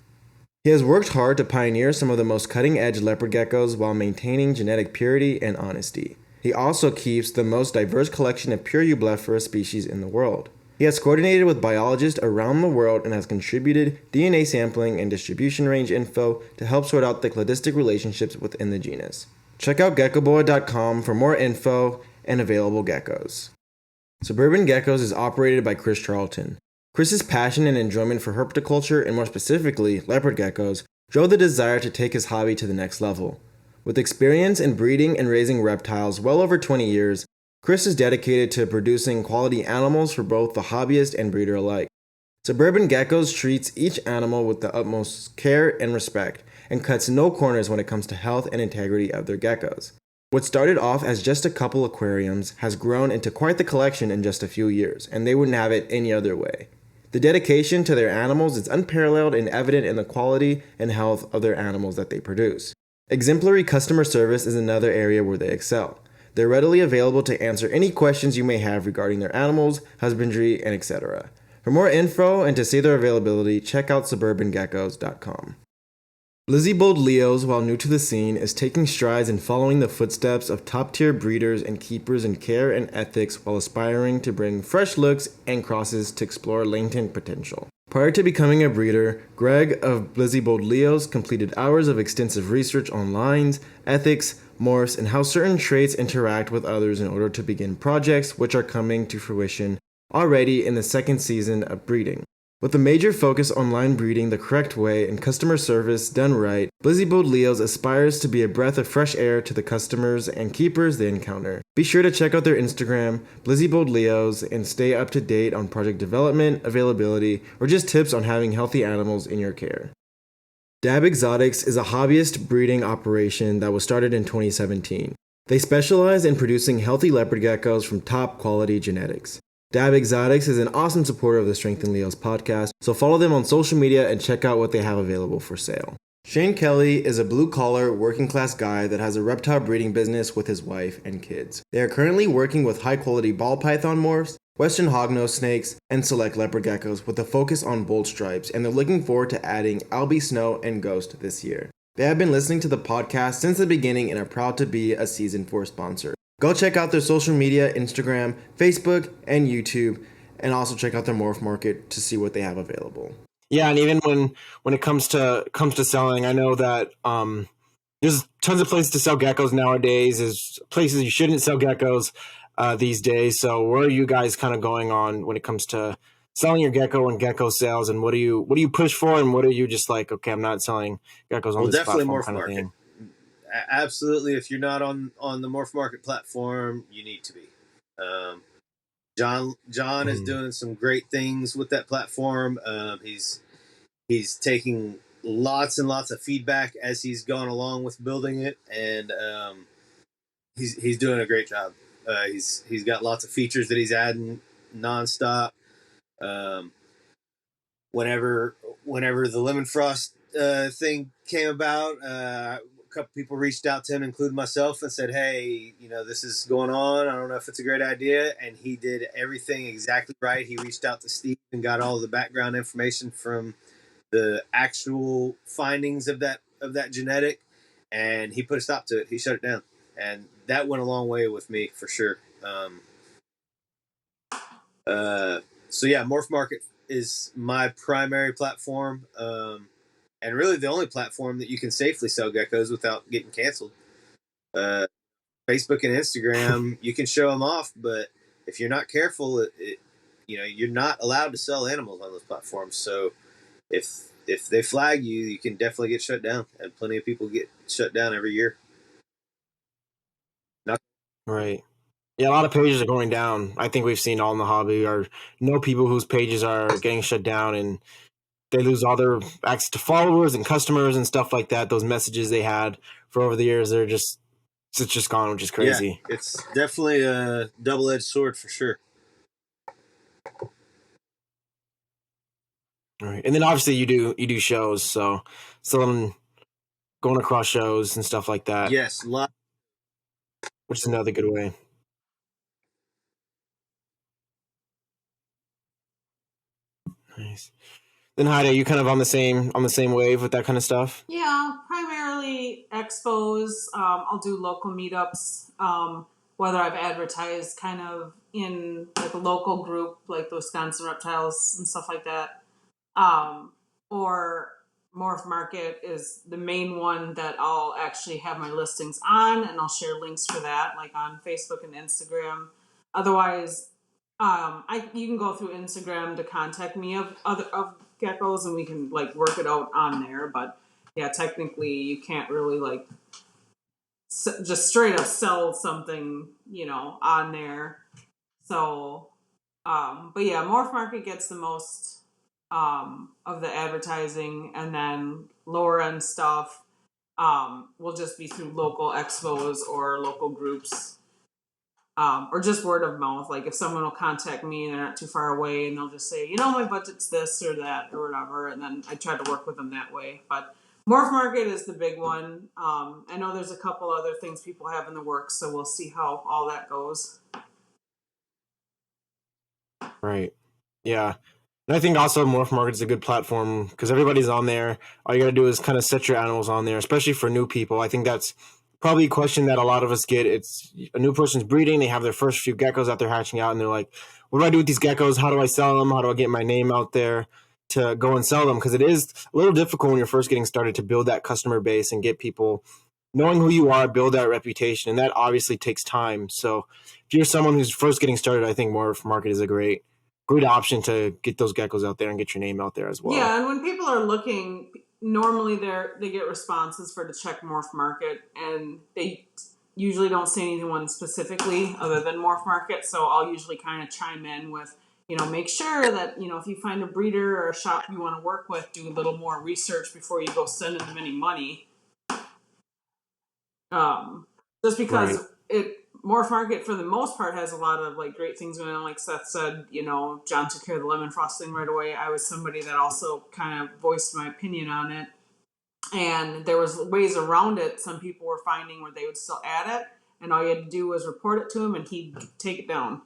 He has worked hard to pioneer some of the most cutting-edge leopard geckos while maintaining genetic purity and honesty. He also keeps the most diverse collection of pure Eublepharis species in the world. He has coordinated with biologists around the world and has contributed DNA sampling and distribution range info to help sort out the cladistic relationships within the genus. Check out geckoboa.com for more info and available geckos. Suburban Geckos is operated by Chris Charlton. Chris's passion and enjoyment for herpetoculture, and more specifically leopard geckos, drove the desire to take his hobby to the next level. With experience in breeding and raising reptiles well over 20 years, Chris is dedicated to producing quality animals for both the hobbyist and breeder alike. Suburban Geckos treats each animal with the utmost care and respect, and cuts no corners when it comes to health and integrity of their geckos. What started off as just a couple aquariums has grown into quite the collection in just a few years, and they wouldn't have it any other way. The dedication to their animals is unparalleled and evident in the quality and health of their animals that they produce. Exemplary customer service is another area where they excel. They're readily available to answer any questions you may have regarding their animals, husbandry, and etc. For more info and to see their availability, check out suburbangeckos.com. Lizzie Bold Leos, while new to the scene, is taking strides in following the footsteps of top-tier breeders and keepers in care and ethics while aspiring to bring fresh looks and crosses to explore latent potential. Prior to becoming a breeder, Greg of Lizzie Bold Leos completed hours of extensive research on lines, ethics, morphs, and how certain traits interact with others in order to begin projects which are coming to fruition already in the second season of breeding. With a major focus on line breeding the correct way and customer service done right, Blizzy-Bowed Leos aspires to be a breath of fresh air to the customers and keepers they encounter. Be sure to check out their Instagram, Blizzy-Bowed Leos, and stay up to date on project development, availability, or just tips on having healthy animals in your care. Dab Exotics is a hobbyist breeding operation that was started in 2017. They specialize in producing healthy leopard geckos from top quality genetics. Dab Exotics is an awesome supporter of the Strength in Leos podcast, so follow them on social media and check out what they have available for sale. Shane Kelly is a blue-collar, working-class guy that has a reptile breeding business with his wife and kids. They are currently working with high-quality ball python morphs, western hognose snakes, and select leopard geckos with a focus on bold stripes, and they're looking forward to adding Albie Snow and Ghost this year. They have been listening to the podcast since the beginning and are proud to be a Season 4 sponsor. Go check out their social media, Instagram, Facebook, and YouTube, and also check out their morph market to see what they have available. Yeah, and even when it comes to selling, I know that there's tons of places to sell geckos nowadays. There's places you shouldn't sell geckos these days. So where are you guys kind of going on when it comes to selling your gecko and gecko sales, and what do you push for, and what are you just like, okay, I'm not selling geckos on this platform morph kind of market. thing? Absolutely. If you're not on the Morph Market platform, you need to be. John is doing some great things with that platform. He's taking lots and lots of feedback as he's gone along with building it, and he's doing a great job. He's got lots of features that he's adding nonstop. Whenever the lemon frost thing came about, a couple people reached out to him, including myself, and said, hey, this is going on. I don't know if it's a great idea. And he did everything exactly right. He reached out to Steve and got all the background information from the actual findings of that genetic, and he put a stop to it. He shut it down. And that went a long way with me for sure. So yeah, Morph Market is my primary platform. And really the only platform that you can safely sell geckos without getting canceled. Facebook and Instagram, you can show them off, but if you're not careful, you're not allowed to sell animals on those platforms. So if they flag you, you can definitely get shut down, and plenty of people get shut down every year. Right. Yeah, a lot of pages are going down. I think we've seen all in the hobby, or know people whose pages are getting shut down, and they lose all their access to followers and customers and stuff like that. Those messages they had for over the years, it's just gone, which is crazy. Yeah, it's definitely a double-edged sword for sure. All right. And then obviously you do shows, so going across shows and stuff like that. Yes, which is another good way. Nice. Then Heidi, are you kind of on the same wave with that kind of stuff? Yeah, primarily expos. I'll do local meetups. Whether I've advertised kind of in like a local group, like the Wisconsin Reptiles and stuff like that, or Morph Market is the main one that I'll actually have my listings on, and I'll share links for that, like on Facebook and Instagram. Otherwise, you can go through Instagram to contact me of geckos, and we can like work it out on there. But yeah, technically, you can't really like just straight up sell something, on there. So, but yeah, Morph Market gets the most of the advertising, and then lower end stuff will just be through local expos or local groups. Or just word of mouth. Like if someone will contact me and they're not too far away, and they'll just say, my budget's this or that or whatever, and then I try to work with them that way. But Morph Market is the big one. I know there's a couple other things people have in the works, so we'll see how all that goes. Right. Yeah. And I think also Morph Market is a good platform because everybody's on there. All you got to do is kind of set your animals on there, especially for new people. I think that's probably a question that a lot of us get. It's a new person's breeding. They have their first few geckos out there hatching out, and they're like, what do I do with these geckos? How do I sell them? How do I get my name out there to go and sell them? Because it is a little difficult when you're first getting started to build that customer base and get people knowing who you are, build that reputation. And that obviously takes time. So if you're someone who's first getting started, I think Morph Market is a great great option to get those geckos out there and get your name out there as well. Yeah, and when people are looking, normally they get responses for the check morph market, and they usually don't say anyone specifically other than morph market. So I'll usually kind of chime in with, make sure that, if you find a breeder or a shop you want to work with, do a little more research before you go sending them any money. Just because morph market for the most part has a lot of like great things going on. Like Seth said, John took care of the lemon frosting right away. I was somebody that also kind of voiced my opinion on it, and there was ways around it. Some people were finding where they would still add it, and all you had to do was report it to him and he'd take it down.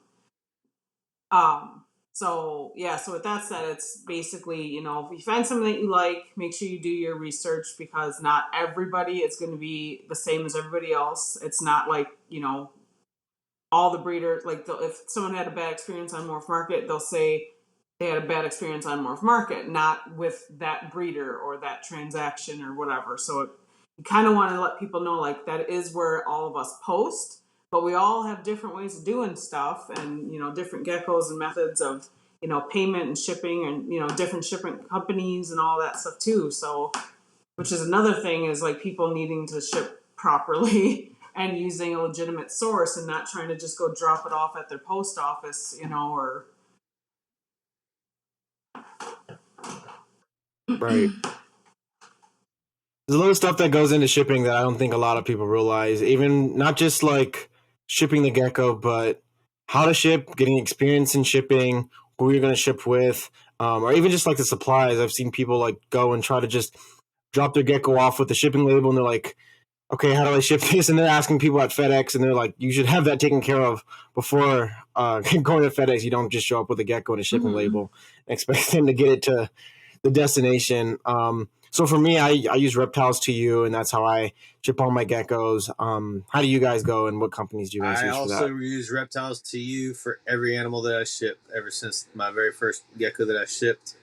So with that said, it's basically, if you find something that you like, make sure you do your research, because not everybody is going to be the same as everybody else. It's not like, all the breeders, like if someone had a bad experience on Morph Market, they'll say they had a bad experience on Morph Market, not with that breeder or that transaction or whatever. So you kind of want to let people know, like, that is where all of us post. But we all have different ways of doing stuff, and different geckos and methods of payment and shipping, and different shipping companies and all that stuff too. So, which is another thing, is like people needing to ship properly and using a legitimate source, and not trying to just go drop it off at their post office, or Right. There's a lot of stuff that goes into shipping that I don't think a lot of people realize. Even not just like shipping the gecko, but how to ship, getting experience in shipping, who you're going to ship with, or even just like the supplies. I've seen people like go and try to just drop their gecko off with the shipping label, and they're like, okay, how do I ship this? And they're asking people at FedEx, and they're like, you should have that taken care of before going to FedEx. You don't just show up with a gecko and a shipping label and expect them to get it to the destination. So for me, I use Reptiles to You, and that's how I ship all my geckos. How do you guys go, and what companies do you guys use for that? I also use Reptiles to You for every animal that I ship ever since my very first gecko that I shipped.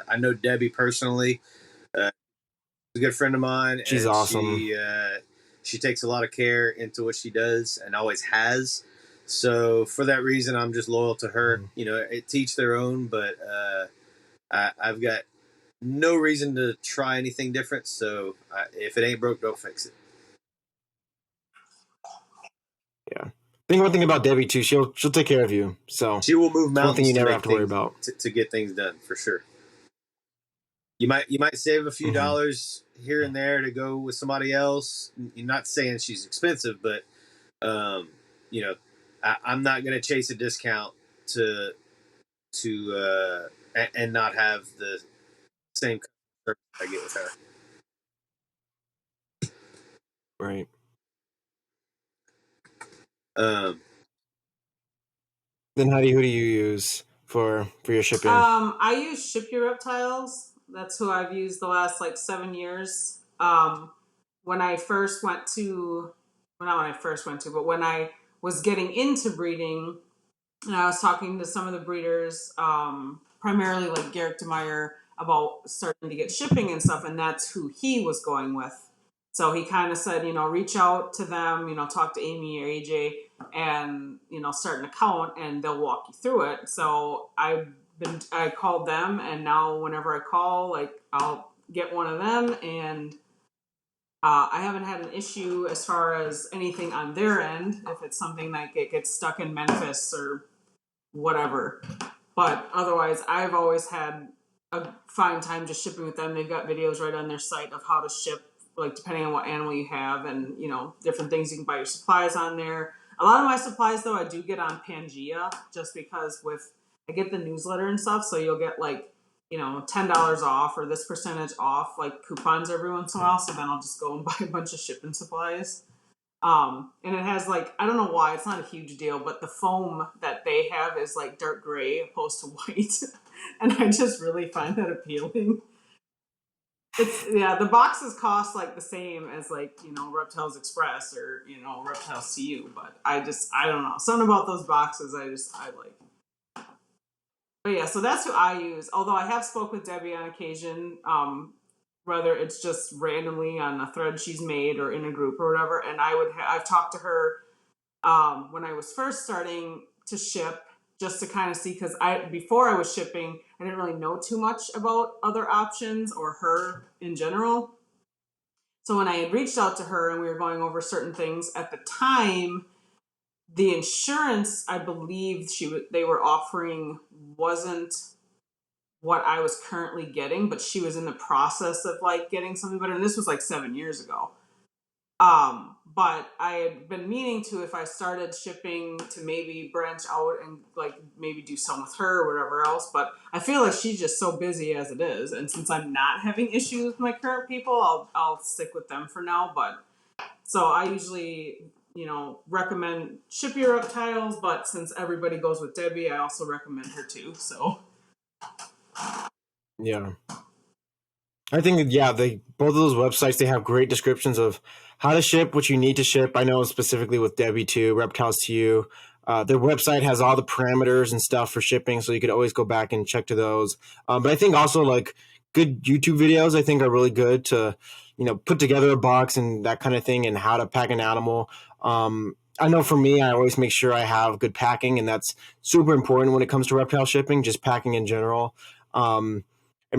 I know Debbie personally. She's a good friend of mine. She's awesome. She takes a lot of care into what she does and always has. So for that reason, I'm just loyal to her. To each their own, but I've got no reason to try anything different. So if it ain't broke, don't fix it. Yeah. Think one thing about Debbie too. She'll take care of you. So she will move mountains. One thing you never have to worry about to get things done, for sure. You might save a few dollars here and there to go with somebody else. You're not saying she's expensive, but I'm not going to chase a discount to and not have the same service I get with her. Right. Then Heidi, who do you use for your shipping? I use Ship Your Reptiles. That's who I've used the last 7 years. When I first went to, well, not when I first went to, but when I was getting into breeding, and I was talking to some of the breeders, primarily like Garrick DeMeyer, about starting to get shipping and stuff, and that's who he was going with. So he kind of said, reach out to them, talk to Amy or AJ, and start an account, and they'll walk you through it. So I called them, and now whenever I call, I'll get one of them, and I haven't had an issue as far as anything on their end, if it's something like it gets stuck in Memphis or whatever. But otherwise, I've always had a fine time just shipping with them. They've got videos right on their site of how to ship, depending on what animal you have, and different things. You can buy your supplies on there. A lot of my supplies, though, I do get on Pangea, just because I get the newsletter and stuff, so you'll get $10 off or this percentage off, coupons every once in a while. So then I'll just go and buy a bunch of shipping supplies. And it has I don't know why, it's not a huge deal, but the foam that they have is dark gray opposed to white. And I just really find that appealing. The boxes cost the same as Reptiles Express or Reptiles to You, but I don't know, something about those boxes I like. But yeah, so that's who I use. Although I have spoke with Debbie on occasion, whether it's just randomly on a thread she's made or in a group or whatever. And I've talked to her when I was first starting to ship, just to kind of see, because before I was shipping, I didn't really know too much about other options or her in general. So when I had reached out to her and we were going over certain things at the time, the insurance I believe they were offering wasn't what I was currently getting, but she was in the process of like getting something better. And this was like 7 years ago. But I had been meaning to, if I started shipping, to maybe branch out and like maybe do some with her or whatever else. But I feel like she's just so busy as it is. And since I'm not having issues with my current people, I'll stick with them for now. But so I usually, recommend ship your reptiles, but since everybody goes with Debbie, I also recommend her too. So Yeah. I think, both of those websites, they have great descriptions of how to ship, what you need to ship. I know specifically with Debbie too, Reptiles to You. Their website has all the parameters and stuff for shipping, so you could always go back and check to those. But I think also like good YouTube videos, I think are really good to, put together a box and that kind of thing, and how to pack an animal. I know for me, I always make sure I have good packing, and that's super important when it comes to reptile shipping, just packing in general. And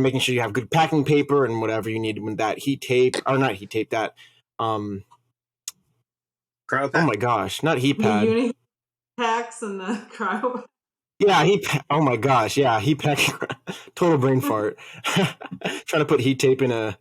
making sure you have good packing paper and whatever you need with that heat tape, or not heat tape, that Cryo oh pack. my gosh, not heat the pad. uni packs and the cryo. Yeah, oh my gosh, yeah, heat packing. Total brain fart. Trying to put heat tape in a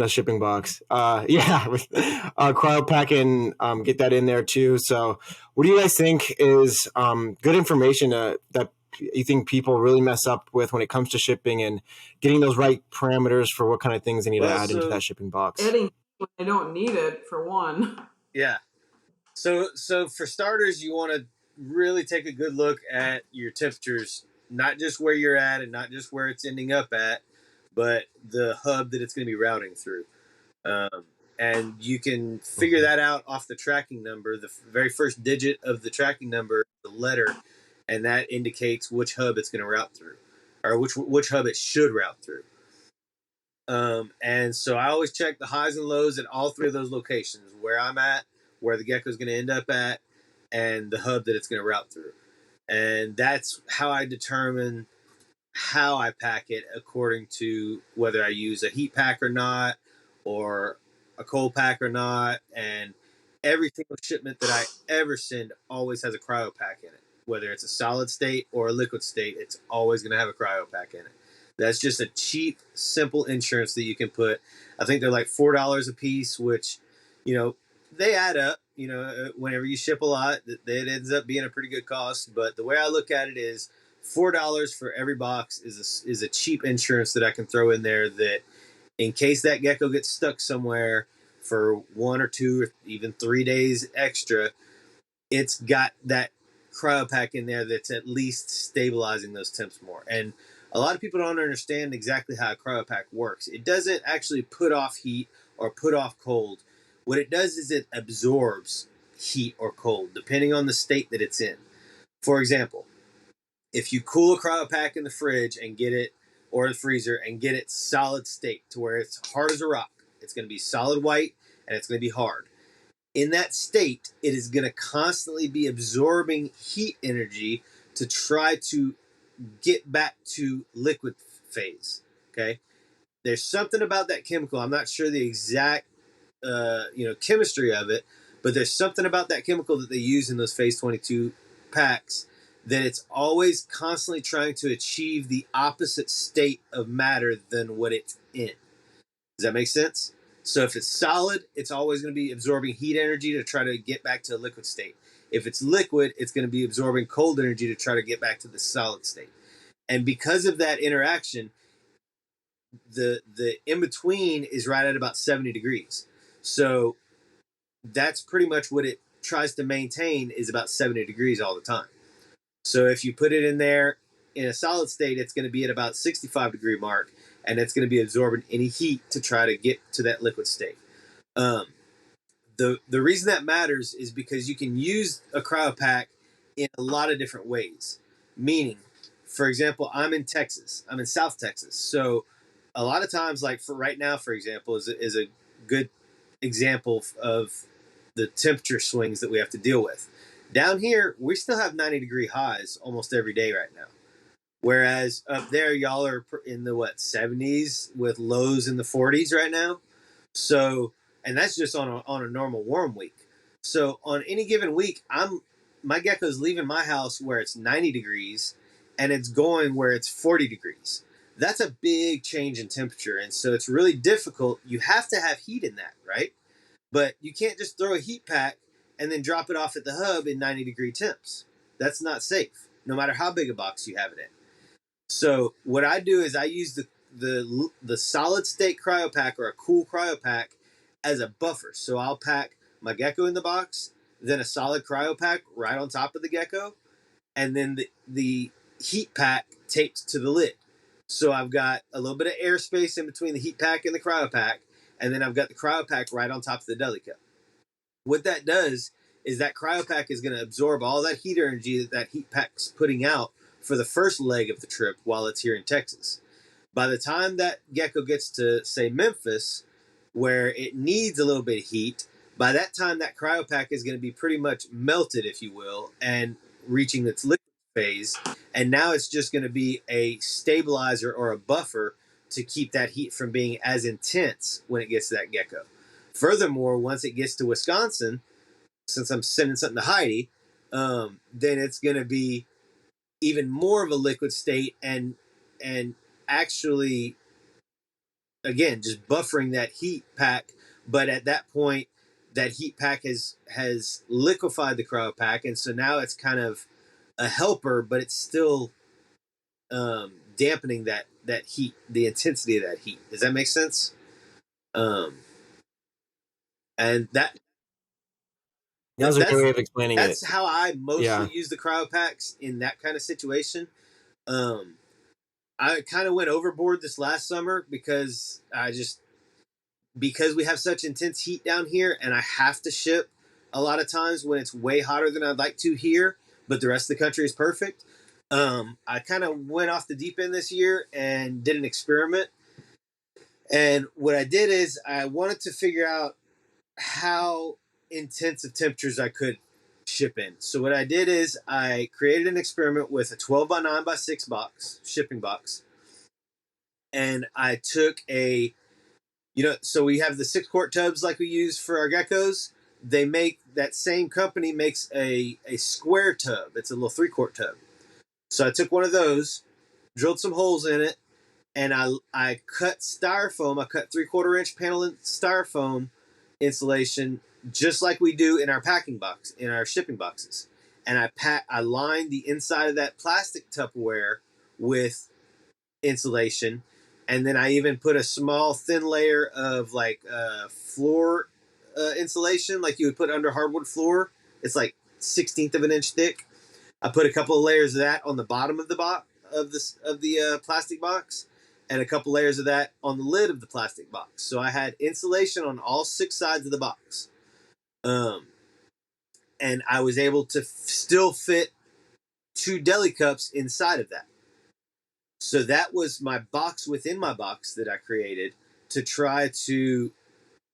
shipping box. With cryo packing, get that in there too. So, what do you guys think is good information that you think people really mess up with when it comes to shipping and getting those right parameters for what kind of things they need to add into that shipping box? Adding when I don't need it, for one. Yeah. So for starters, you want to really take a good look at your temperatures, not just where you're at and not just where it's ending up at, but the hub that it's going to be routing through. And you can figure that out off the tracking number. The very first digit of the tracking number, the letter, and that indicates which hub it's going to route through, or which hub it should route through. And so I always check the highs and lows at all three of those locations: where I'm at, where the gecko is going to end up at, and the hub that it's going to route through. And that's how I determine how I pack it, according to whether I use a heat pack or not, or a cold pack or not. And every single shipment that I ever send always has a cryo pack in it. Whether it's a solid state or a liquid state, it's always going to have a cryo pack in it. That's just a cheap, simple insurance that you can put. I think they're like $4 a piece, which, they add up. Whenever you ship a lot, it ends up being a pretty good cost. But the way I look at it is $4 for every box is a cheap insurance that I can throw in there, that in case that gecko gets stuck somewhere for 1 or 2 or even 3 days extra, it's got that cryo pack in there that's at least stabilizing those temps more. And a lot of people don't understand exactly how a cryo pack works. It doesn't actually put off heat or put off cold. What it does is it absorbs heat or cold, depending on the state that it's in. For example, if you cool a cryo pack in the fridge and get it, or the freezer, and get it solid state to where it's hard as a rock, it's going to be solid white and it's going to be hard. In that state, it is going to constantly be absorbing heat energy to try to get back to liquid phase. Okay, there's something about that chemical. I'm not sure the exact chemistry of it, but there's something about that chemical that they use in those phase 22 packs that it's always constantly trying to achieve the opposite state of matter than what it's in. Does that make sense? So if it's solid, it's always going to be absorbing heat energy to try to get back to a liquid state. If it's liquid, it's going to be absorbing cold energy to try to get back to the solid state. And because of that interaction, the in-between is right at about 70 degrees. So that's pretty much what it tries to maintain, is about 70 degrees all the time. So if you put it in there in a solid state, it's going to be at about 65 degree mark, and it's going to be absorbing any heat to try to get to that liquid state. The reason that matters is because you can use a cryo pack in a lot of different ways. Meaning, for example, I'm in Texas. I'm in South Texas. So a lot of times, like for right now, for example, is a good example of the temperature swings that we have to deal with. Down here, we still have 90-degree highs almost every day right now. Whereas up there, y'all are in the 70s with lows in the 40s right now. So, and that's just on a normal warm week. So on any given week, my gecko's leaving my house where it's 90 degrees and it's going where it's 40 degrees. That's a big change in temperature. And so it's really difficult. You have to have heat in that, right? But you can't just throw a heat pack and then drop it off at the hub in 90-degree temps. That's not safe, no matter how big a box you have it in. So what I do is I use the solid state cryo pack or a cool cryo pack as a buffer. So I'll pack my gecko in the box, then a solid cryo pack right on top of the gecko, and then the heat pack taped to the lid. So I've got a little bit of airspace in between the heat pack and the cryo pack, and then I've got the cryo pack right on top of the deli cup. What that does is that cryo pack is going to absorb all that heat energy that heat pack's putting out for the first leg of the trip while it's here in Texas. By the time that gecko gets to, say, Memphis, where it needs a little bit of heat, by that time that cryo pack is going to be pretty much melted, if you will, and reaching its liquid phase. And now it's just going to be a stabilizer or a buffer to keep that heat from being as intense when it gets to that gecko. Furthermore, once it gets to Wisconsin, since I'm sending something to Heidi, then it's going to be even more of a liquid state and actually, again, just buffering that heat pack. But at that point, that heat pack has liquefied the cryo pack, and so now it's kind of a helper, but it's still dampening that heat, the intensity of that heat. Does that make sense? And That was a great way of explaining it. That's how I mostly use the cryo packs in that kind of situation. I kind of went overboard this last summer because we have such intense heat down here, and I have to ship a lot of times when it's way hotter than I'd like to here, but the rest of the country is perfect. I kind of went off the deep end this year and did an experiment. And what I did is I wanted to figure out how intense of temperatures I could ship in. So what I did is I created an experiment with a 12 by 9 by 6 box, shipping box. And I took so we have the 6-quart tubs like we use for our geckos. That same company makes a square tub. It's a little 3-quart tub. So I took one of those, drilled some holes in it, and I cut styrofoam. I cut 3/4 inch panel styrofoam insulation just like we do in our packing box, in our shipping boxes. And I lined the inside of that plastic Tupperware with insulation. And then I even put a small thin layer of floor insulation like you would put under hardwood floor. It's like 1/16 of an inch thick. I put a couple of layers of that on the bottom of the plastic box, and a couple layers of that on the lid of the plastic box. So I had insulation on all 6 sides of the box. And I was able to still fit 2 deli cups inside of that. So that was my box within my box that I created to try to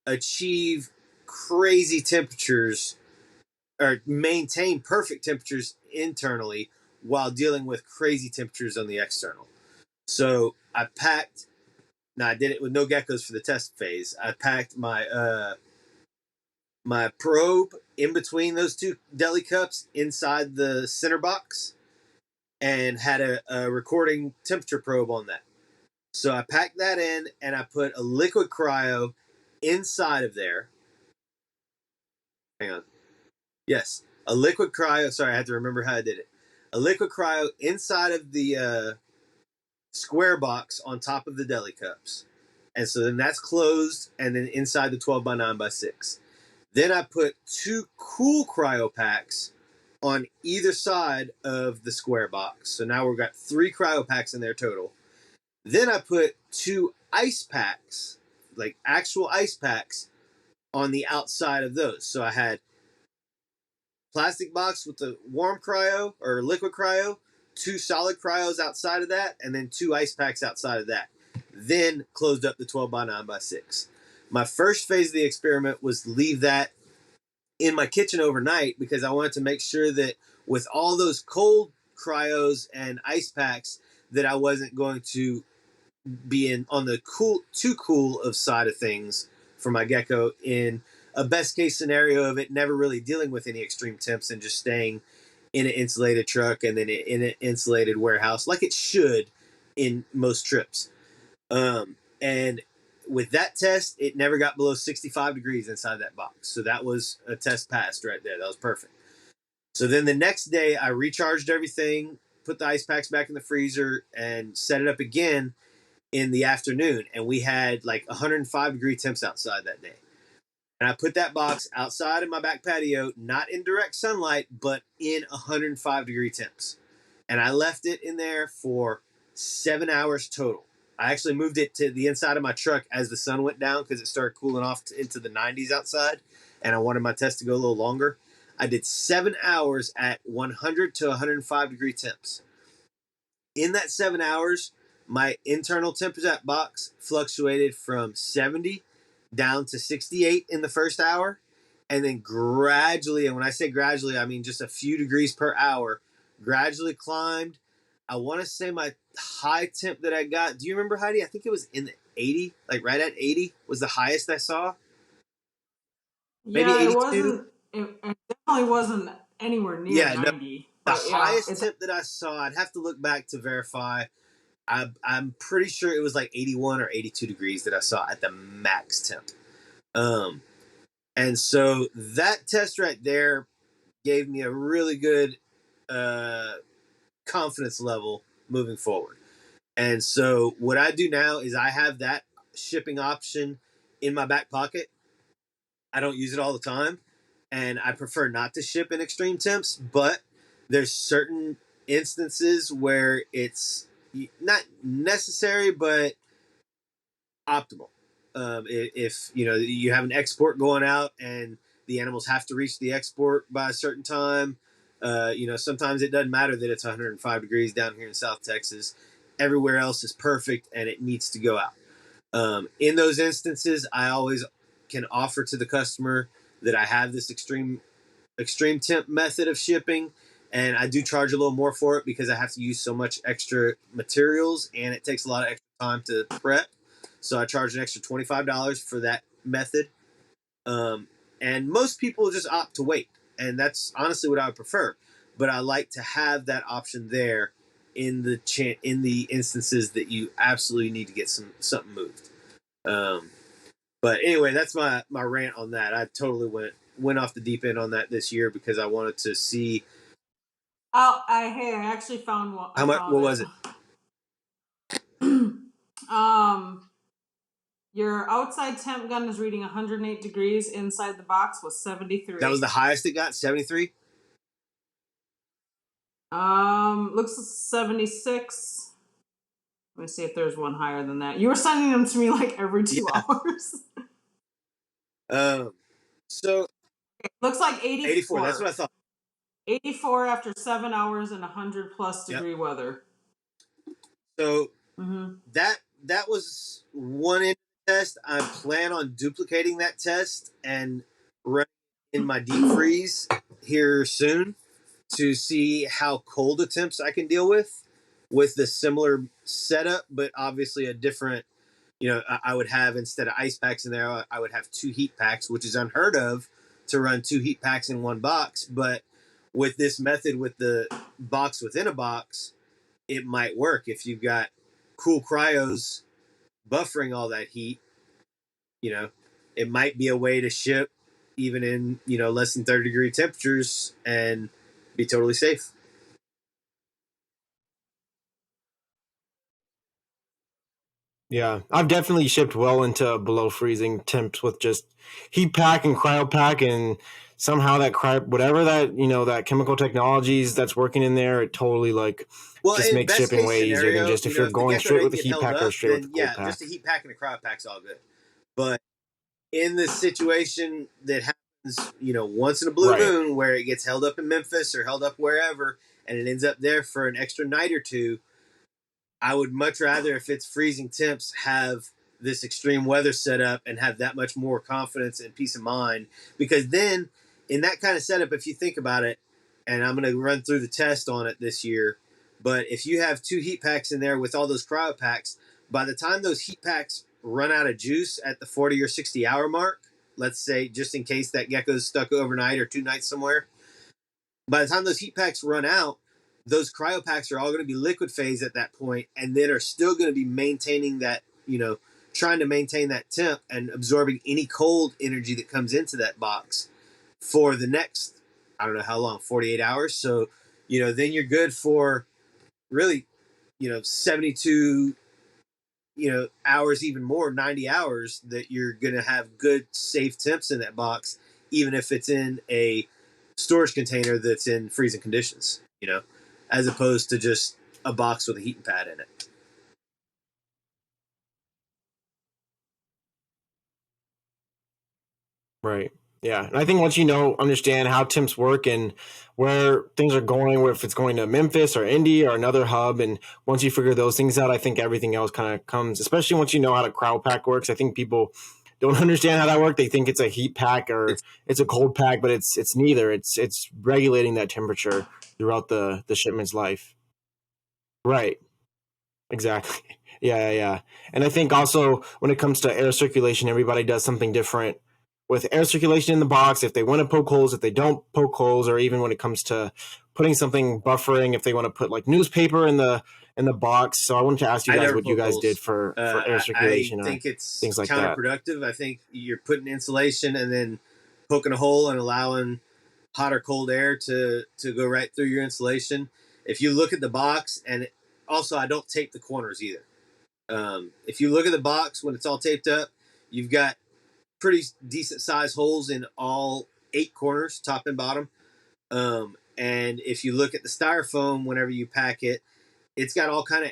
achieve crazy temperatures or maintain perfect temperatures internally while dealing with crazy temperatures on the external. So I did it with no geckos for the test phase. I packed my my probe in between those 2 deli cups inside the center box and had a recording temperature probe on that. So I packed that in and I put a liquid cryo inside of there. Hang on. Yes, a liquid cryo. Sorry, I had to remember how I did it. A liquid cryo inside of the square box on top of the deli cups. And so then that's closed, and then inside the 12 by 9 by 6. Then I put 2 cool cryo packs on either side of the square box. So now we've got 3 cryo packs in there total. Then I put 2 ice packs, like actual ice packs, on the outside of those. So I had plastic box with the warm cryo or liquid cryo, 2 solid cryos outside of that, and then 2 ice packs outside of that. Then closed up the 12 by 9 by 6. My first phase of the experiment was leave that in my kitchen overnight because I wanted to make sure that with all those cold cryos and ice packs that I wasn't going to be in on the too cool of side of things for my gecko, in a best case scenario of it never really dealing with any extreme temps and just staying in an insulated truck and then in an insulated warehouse like it should in most trips. And with that test, it never got below 65 degrees inside that box. So that was a test passed right there. That was perfect. So then the next day I recharged everything, put the ice packs back in the freezer, and set it up again in the afternoon. And we had like 105 degree temps outside that day. And I put that box outside in my back patio, not in direct sunlight, but in 105 degree temps. And I left it in there for 7 hours total. I actually moved it to the inside of my truck as the sun went down because it started cooling off into the 90s outside. And I wanted my test to go a little longer. I did 7 hours at 100 to 105 degree temps. In that 7 hours, my internal temperature at box fluctuated from 70 down to 68 in the first hour. And then gradually, and when I say gradually, I mean just a few degrees per hour, gradually climbed. I want to say my high temp that I got, do you remember, Heidi? I think it was in the 80, like right at 80 was the highest I saw. Maybe Yeah, 82. It definitely wasn't anywhere near 90. The But yeah, highest temp that I saw, I'd have to look back to verify. I'm pretty sure it was like 81 or 82 degrees that I saw at the max temp. And so that test right there gave me a really good confidence level moving forward. And so what I do now is I have that shipping option in my back pocket. I don't use it all the time, and I prefer not to ship in extreme temps, but there's certain instances where it's not necessary, but optimal. If you know you have an export going out and the animals have to reach the export by a certain time, sometimes it doesn't matter that it's 105 degrees down here in South Texas. Everywhere else is perfect and it needs to go out. In those instances, I always can offer to the customer that I have this extreme temp method of shipping, and I do charge a little more for it because I have to use so much extra materials and it takes a lot of extra time to prep. So I charge an extra $25 for that method. And most people just opt to wait, and that's honestly what I would prefer. But I like to have that option there in the instances that you absolutely need to get something moved. But anyway, that's my rant on that. I totally went off the deep end on that this year because I wanted to see. I actually found one. How much? What was it? Your outside temp gun is reading 108 degrees. Inside the box was 73. That was the highest it got, 73? Looks 76. Let me see if there's one higher than that. You were sending them to me like every 2 hours. So looks like 84. That's what I thought. 84 after 7 hours in 100 plus degree weather. So that was one end test. I plan on duplicating that test and running in my deep freeze here soon to see how cold attempts I can deal with the similar setup, but obviously a different, I would have, instead of ice packs in there, I would have 2 heat packs, which is unheard of to run 2 heat packs in one box. But with this method, with the box within a box, it might work if you've got cool cryos buffering all that heat. It might be a way to ship even in, less than 30 degree temperatures and be totally safe. Yeah, I've definitely shipped well into below freezing temps with just heat pack and cryo pack, and somehow that whatever that that chemical technologies that's working in there, it totally just makes shipping way easier than just if you're going straight with a heat pack or straight with a cold pack. Just a heat pack and a cryo pack's all good. But in the situation that happens, once in a blue moon where it gets held up in Memphis or held up wherever, and it ends up there for an extra night or two, I would much rather, if it's freezing temps, have this extreme weather set up and have that much more confidence and peace of mind. Because then, in that kind of setup, if you think about it, and I'm going to run through the test on it this year, but if you have 2 heat packs in there with all those cryo packs, by the time those heat packs run out of juice at the 40 or 60 hour mark, let's say just in case that gecko's stuck overnight or 2 nights somewhere, by the time those heat packs run out, those cryo packs are all going to be liquid phase at that point, and then are still going to be maintaining that, trying to maintain that temp and absorbing any cold energy that comes into that box for the next, I don't know how long, 48 hours. So, then you're good for really, 72, hours, even more, 90 hours, that you're going to have good, safe temps in that box, even if it's in a storage container that's in freezing conditions, as opposed to just a box with a heating pad in it. Right. Yeah. And I think once understand how temps work and where things are going, where if it's going to Memphis or Indy or another hub, and once you figure those things out, I think everything else kind of comes, especially once you know how the cryo pack works. I think people don't understand how that works. They think it's a heat pack or it's a cold pack, but it's neither. It's regulating that temperature throughout the shipment's life. Right. Exactly. Yeah. And I think also when it comes to air circulation, everybody does something different with air circulation in the box. If they want to poke holes, if they don't poke holes, or even when it comes to putting something buffering, if they want to put like newspaper in the box. So I wanted to ask you guys what you guys did for air circulation. I think it's things like counterproductive. that. I think you're putting insulation and then poking a hole and allowing hot or cold air to go right through your insulation. If you look at the box, and also I don't tape the corners either. If you look at the box when it's all taped up, you've got pretty decent sized holes in all 8 corners, top and bottom. And if you look at the styrofoam, whenever you pack it, it's got all kind of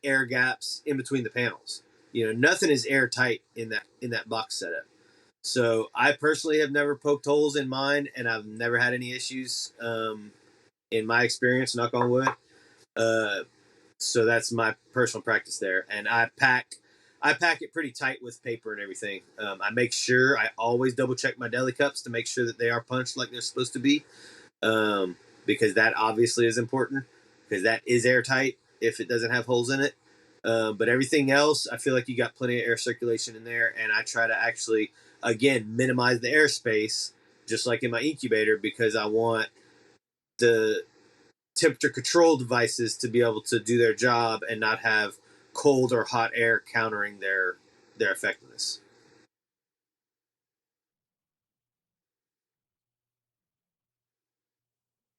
air gaps in between the panels. Nothing is airtight in that box setup. So I personally have never poked holes in mine, and I've never had any issues in my experience, knock on wood. So that's my personal practice there. And I pack it pretty tight with paper and everything. I make sure I always double check my deli cups to make sure that they are punched like they're supposed to be, because that obviously is important, because that is airtight if it doesn't have holes in it. But everything else, I feel like you got plenty of air circulation in there, and I try to actually, again, minimize the airspace, just like in my incubator, because I want the temperature control devices to be able to do their job and not have cold or hot air countering their effectiveness.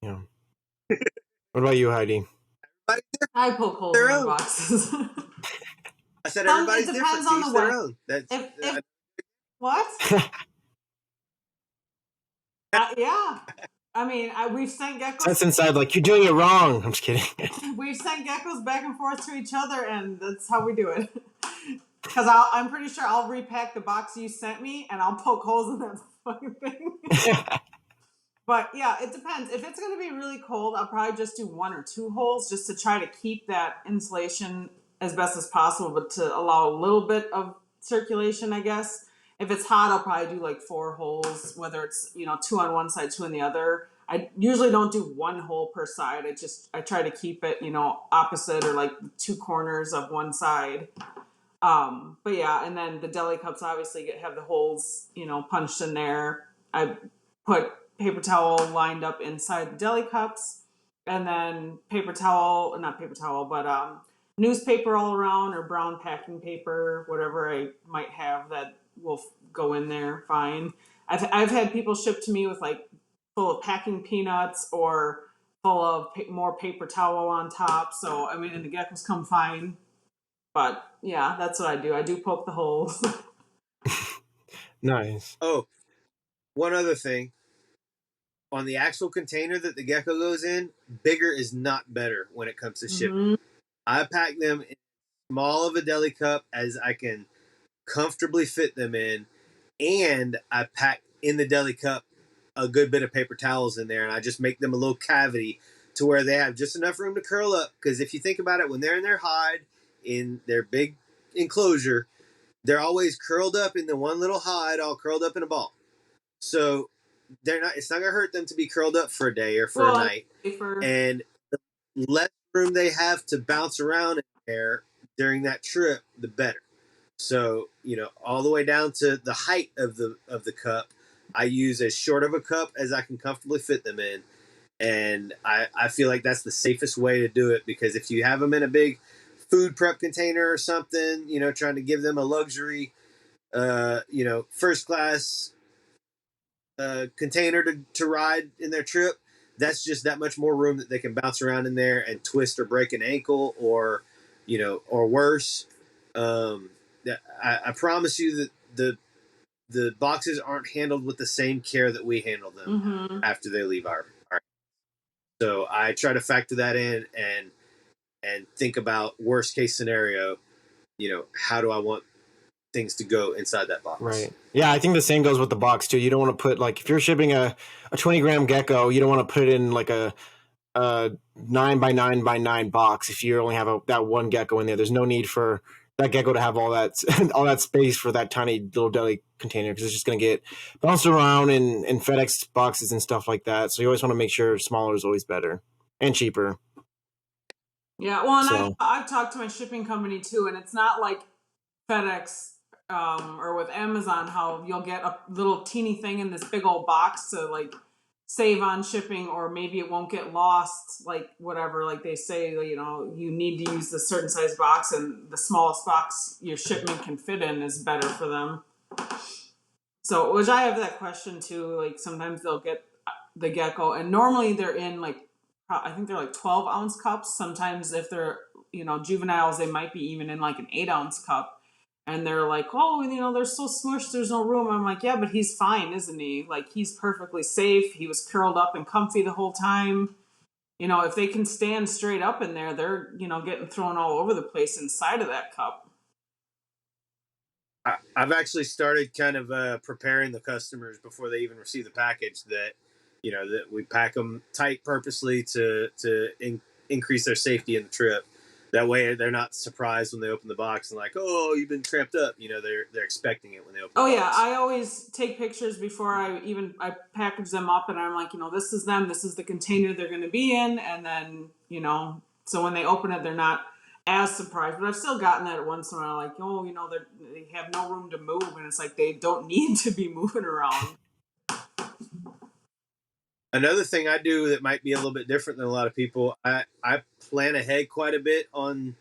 Yeah. What about you, Heidi? I poke holes in my boxes. I said everybody's it different. depends on the Their one. own. That's What? Yeah. I mean, we've sent geckos. That's inside, like, you're doing it wrong. I'm just kidding. We've sent geckos back and forth to each other, and that's how we do it. Because I'm pretty sure I'll repack the box you sent me, and I'll poke holes in that fucking thing. But yeah, it depends. If it's going to be really cold, I'll probably just do 1 or 2 holes just to try to keep that insulation as best as possible, but to allow a little bit of circulation, I guess. If it's hot, I'll probably do like 4 holes, whether it's, 2 on one side, 2 on the other. I usually don't do 1 hole per side. I try to keep it, opposite, or like 2 corners of one side. But yeah, and then the deli cups obviously have the holes, punched in there. I put paper towel lined up inside the deli cups, and then newspaper all around, or brown packing paper, whatever I might have that will go in there fine. I've had people ship to me with like full of packing peanuts or full of more paper towel on top. So I mean, and the geckos come fine. But yeah, that's what I do. I do poke the holes. Nice. Oh, one other thing. On the actual container that the gecko goes in, bigger is not better when it comes to shipping. Mm-hmm. I pack them in small of a deli cup as I can comfortably fit them in, and I pack in the deli cup a good bit of paper towels in there, and I just make them a little cavity to where they have just enough room to curl up. Because if you think about it, when they're in their hide, in their big enclosure, they're always curled up in the one little hide, all curled up in a ball. So they're not. It's not gonna hurt them to be curled up for a day or for a night, and the less room they have to bounce around in there during that trip, the better. So all the way down to the height of the cup, I use as short of a cup as I can comfortably fit them in, and I feel like that's the safest way to do it, because if you have them in a big food prep container or something, trying to give them a luxury, first class container to ride in their trip, that's just that much more room that they can bounce around in there and twist or break an ankle or worse. I promise you that the boxes aren't handled with the same care that we handle them after they leave our. So I try to factor that in and think about worst case scenario. How do I want things to go inside that box? Right. Yeah, I think the same goes with the box too. You don't want to put, like, if you're shipping a 20-gram gecko, you don't want to put it in like a 9x9x9 box. If you only have that one gecko in there, there's no need for that gecko to have all that space for that tiny little deli container, because it's just going to get bounced around in FedEx boxes and stuff like that. So you always want to make sure smaller is always better and cheaper. Yeah, well, and I've talked to my shipping company too, and it's not like FedEx or with Amazon, how you'll get a little teeny thing in this big old box to like save on shipping, or maybe it won't get lost, like whatever, like they say, you need to use the certain size box, and the smallest box your shipment can fit in is better for them. So, which I have that question too, like sometimes they'll get the gecko, and normally they're in like, I think they're like 12-ounce cups. Sometimes if they're juveniles, they might be even in like an 8-ounce cup. And they're like, oh, they're so smushed, there's no room. I'm like, yeah, but he's fine, isn't he? Like, he's perfectly safe. He was curled up and comfy the whole time. If they can stand straight up in there, they're, getting thrown all over the place inside of that cup. I've actually started kind of preparing the customers before they even receive the package that, that we pack them tight purposely to increase their safety in the trip. That way, they're not surprised when they open the box and like, oh, you've been cramped up. They're expecting it when they open. Oh the yeah, box. I always take pictures before I package them up, and I'm like, this is them. This is the container they're going to be in, and then so when they open it, they're not as surprised. But I've still gotten that once in a while, like, they have no room to move, and it's like they don't need to be moving around. Another thing I do that might be a little bit different than a lot of people, I plan ahead quite a bit on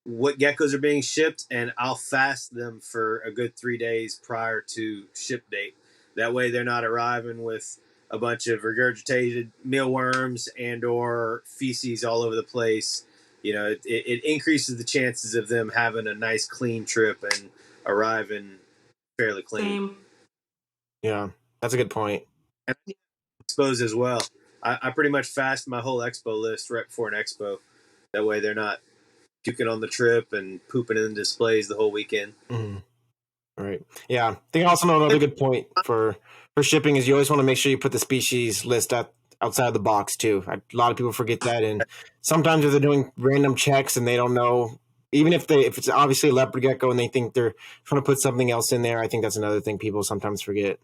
what geckos are being shipped, and I'll fast them for a good 3 days prior to ship date. That way they're not arriving with a bunch of regurgitated mealworms and or feces all over the place. It increases the chances of them having a nice clean trip and arriving fairly clean. Same. Yeah, that's a good point. And expos as well. I pretty much fast my whole expo list right before an expo. That way they're not puking on the trip and pooping in the displays the whole weekend. Mm-hmm. Right. Yeah. I think also another good point for shipping is you always want to make sure you put the species list outside of the box too. A lot of people forget that, and sometimes if they're doing random checks and they don't know, even if it's obviously a leopard gecko and they think they're trying to put something else in there, I think that's another thing people sometimes forget.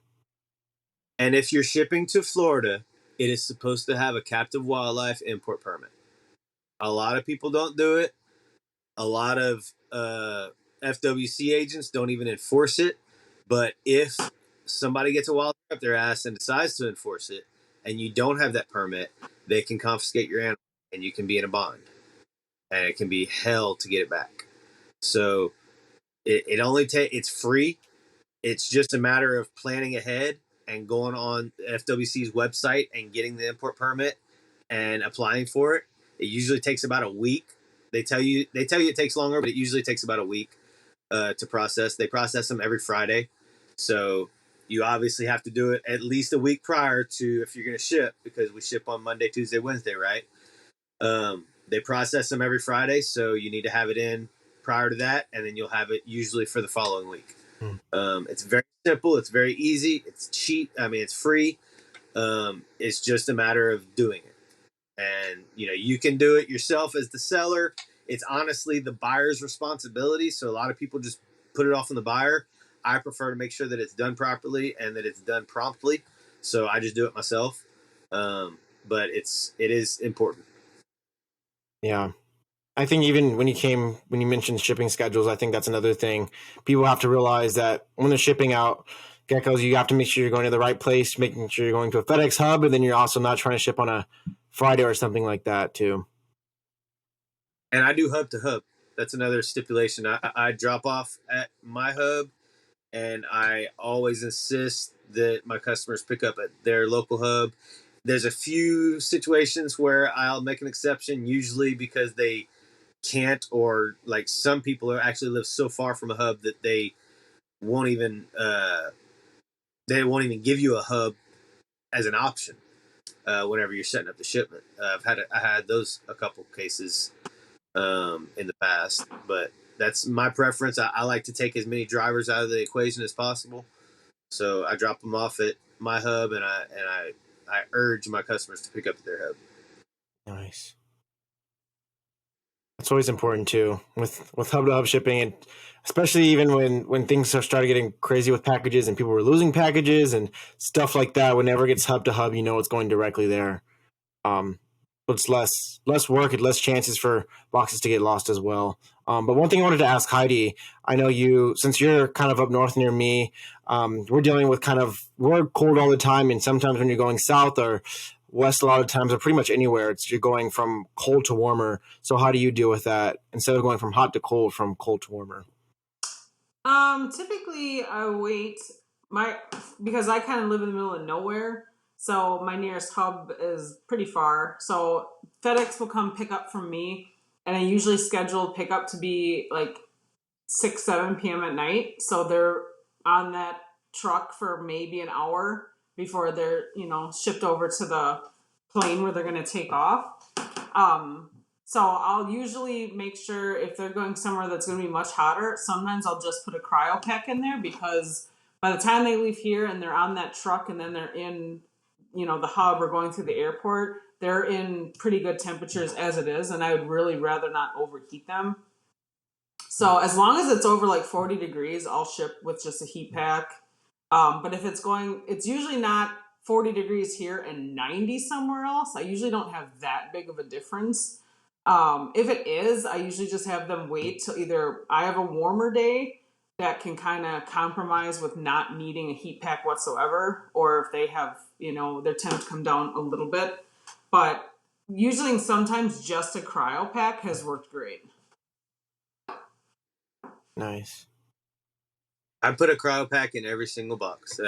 And if you're shipping to Florida, it is supposed to have a captive wildlife import permit. A lot of people don't do it. A lot of FWC agents don't even enforce it. But if somebody gets a wildlife up their ass and decides to enforce it, and you don't have that permit, they can confiscate your animal and you can be in a bond. And it can be hell to get it back. So it only it's free. It's just a matter of planning ahead and going on FWC's website and getting the import permit and applying for it. It usually takes about a week. They tell you it takes longer, but it usually takes about a week to process. They process them every Friday. So you obviously have to do it at least a week prior to if you're going to ship, because we ship on Monday, Tuesday, Wednesday, right? They process them every Friday, so you need to have it in prior to that, and then you'll have it usually for the following week. It's very simple. It's very easy. It's cheap. I mean, it's free. It's just a matter of doing it. And, you can do it yourself as the seller. It's honestly the buyer's responsibility. So a lot of people just put it off on the buyer. I prefer to make sure that it's done properly and that it's done promptly. so I just do it myself. But it is important. Yeah. I think even when you mentioned shipping schedules, I think that's another thing. People have to realize that when they're shipping out geckos, you have to make sure you're going to the right place, making sure you're going to a FedEx hub, and then you're also not trying to ship on a Friday or something like that too. And I do hub to hub. That's another stipulation. I drop off at my hub, and I always insist that my customers pick up at their local hub. There's a few situations where I'll make an exception, usually because they can't, or like some people are actually live so far from a hub that they won't even give you a hub as an option whenever you're setting up the shipment. I had those a couple cases in the past, but that's my preference. I like to take as many drivers out of the equation as possible, so I drop them off at my hub, and I urge my customers to pick up at their hub. Nice. That's always important too with hub to hub shipping, and especially even when things started getting crazy with packages and people were losing packages and stuff like that. Whenever it gets hub to hub, it's going directly there. So it's less work and less chances for boxes to get lost as well. But one thing I wanted to ask Heidi, I know since you're kind of up north near me, we're dealing with we're cold all the time, and sometimes when you're going south or west, a lot of times, or pretty much anywhere, you're going from cold to warmer. So how do you deal with that instead of going from hot to cold, from cold to warmer? Typically I wait because I kind of live in the middle of nowhere, so my nearest hub is pretty far. So FedEx will come pick up from me, and I usually schedule pickup to be like 6, 7 p.m. at night. So they're on that truck for maybe an hour before they're, shipped over to the plane where they're going to take off. So I'll usually make sure if they're going somewhere that's going to be much hotter, sometimes I'll just put a cryo pack in there, because by the time they leave here and they're on that truck and then they're in, the hub or going through the airport, they're in pretty good temperatures as it is, and I would really rather not overheat them. So as long as it's over like 40 degrees, I'll ship with just a heat pack. But if it's usually not 40 degrees here and 90 somewhere else. I usually don't have that big of a difference. If it is, I usually just have them wait till either I have a warmer day that can kind of compromise with not needing a heat pack whatsoever, or if they have, their temps come down a little bit. But usually sometimes just a cryo pack has worked great. Nice. I put a cryo pack in every single box.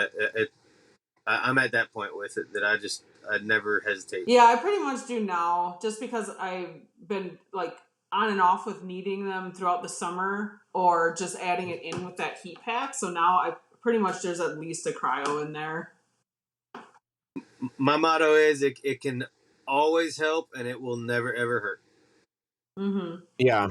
I'm at that point with it that I'd never hesitate. Yeah, I pretty much do now, just because I've been like on and off with needing them throughout the summer, or just adding it in with that heat pack. So now I pretty much, there's at least a cryo in there. My motto is it can always help, and it will never ever hurt. Mm-hmm. Yeah,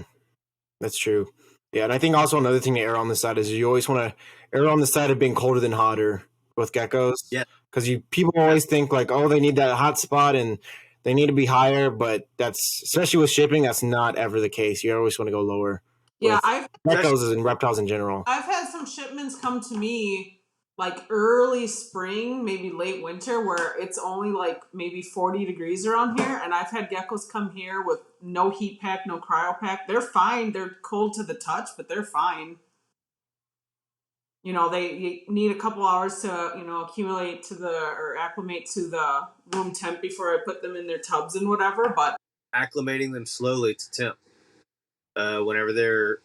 that's true. Yeah, and I think also another thing to err on the side is you always want to err on the side of being colder than hotter with geckos. Yeah, because people always think like, oh, they need that hot spot and they need to be higher, but that's, especially with shipping, that's not ever the case. You always want to go lower. Yeah, geckos and reptiles in general. I've had some shipments come to me like early spring, maybe late winter, where it's only like maybe 40 degrees around here, and I've had geckos come here with no heat pack, no cryo pack. They're fine. They're cold to the touch, but they're fine. They need a couple hours to, accumulate or acclimate to the room temp before I put them in their tubs and whatever, but acclimating them slowly to temp. Whenever they're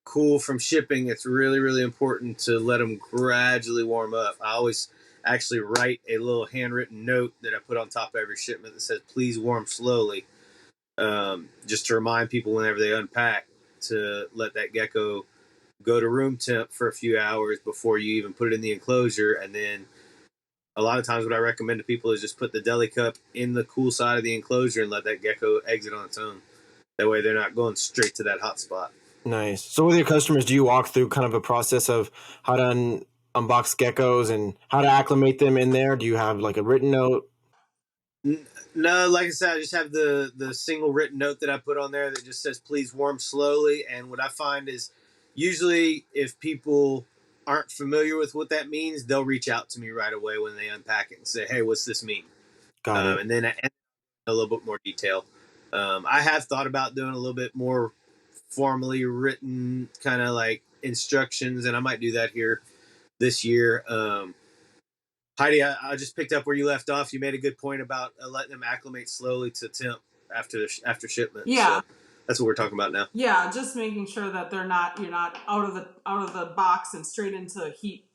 cool from shipping, it's really, really important to let them gradually warm up. I always actually write a little handwritten note that I put on top of every shipment that says, please warm slowly. Just to remind people whenever they unpack to let that gecko go to room temp for a few hours before you even put it in the enclosure. And then a lot of times what I recommend to people is just put the deli cup in the cool side of the enclosure and let that gecko exit on its own. That way they're not going straight to that hot spot. Nice. So with your customers, do you walk through kind of a process of how to unbox geckos and how to acclimate them in there? Do you have like a written note? No, like I said, I just have the single written note that I put on there that just says, please warm slowly. And what I find is usually if people aren't familiar with what that means, they'll reach out to me right away when they unpack it and say, "Hey, what's this mean?" Got it. And then a little bit more detail. I have thought about doing a little bit more formally written kind of like instructions, and I might do that here this year. Heidi, I just picked up where you left off. You made a good point about letting them acclimate slowly to temp after shipment. Yeah. So that's what we're talking about now. Yeah, just making sure that you're not out of the box and straight into heat,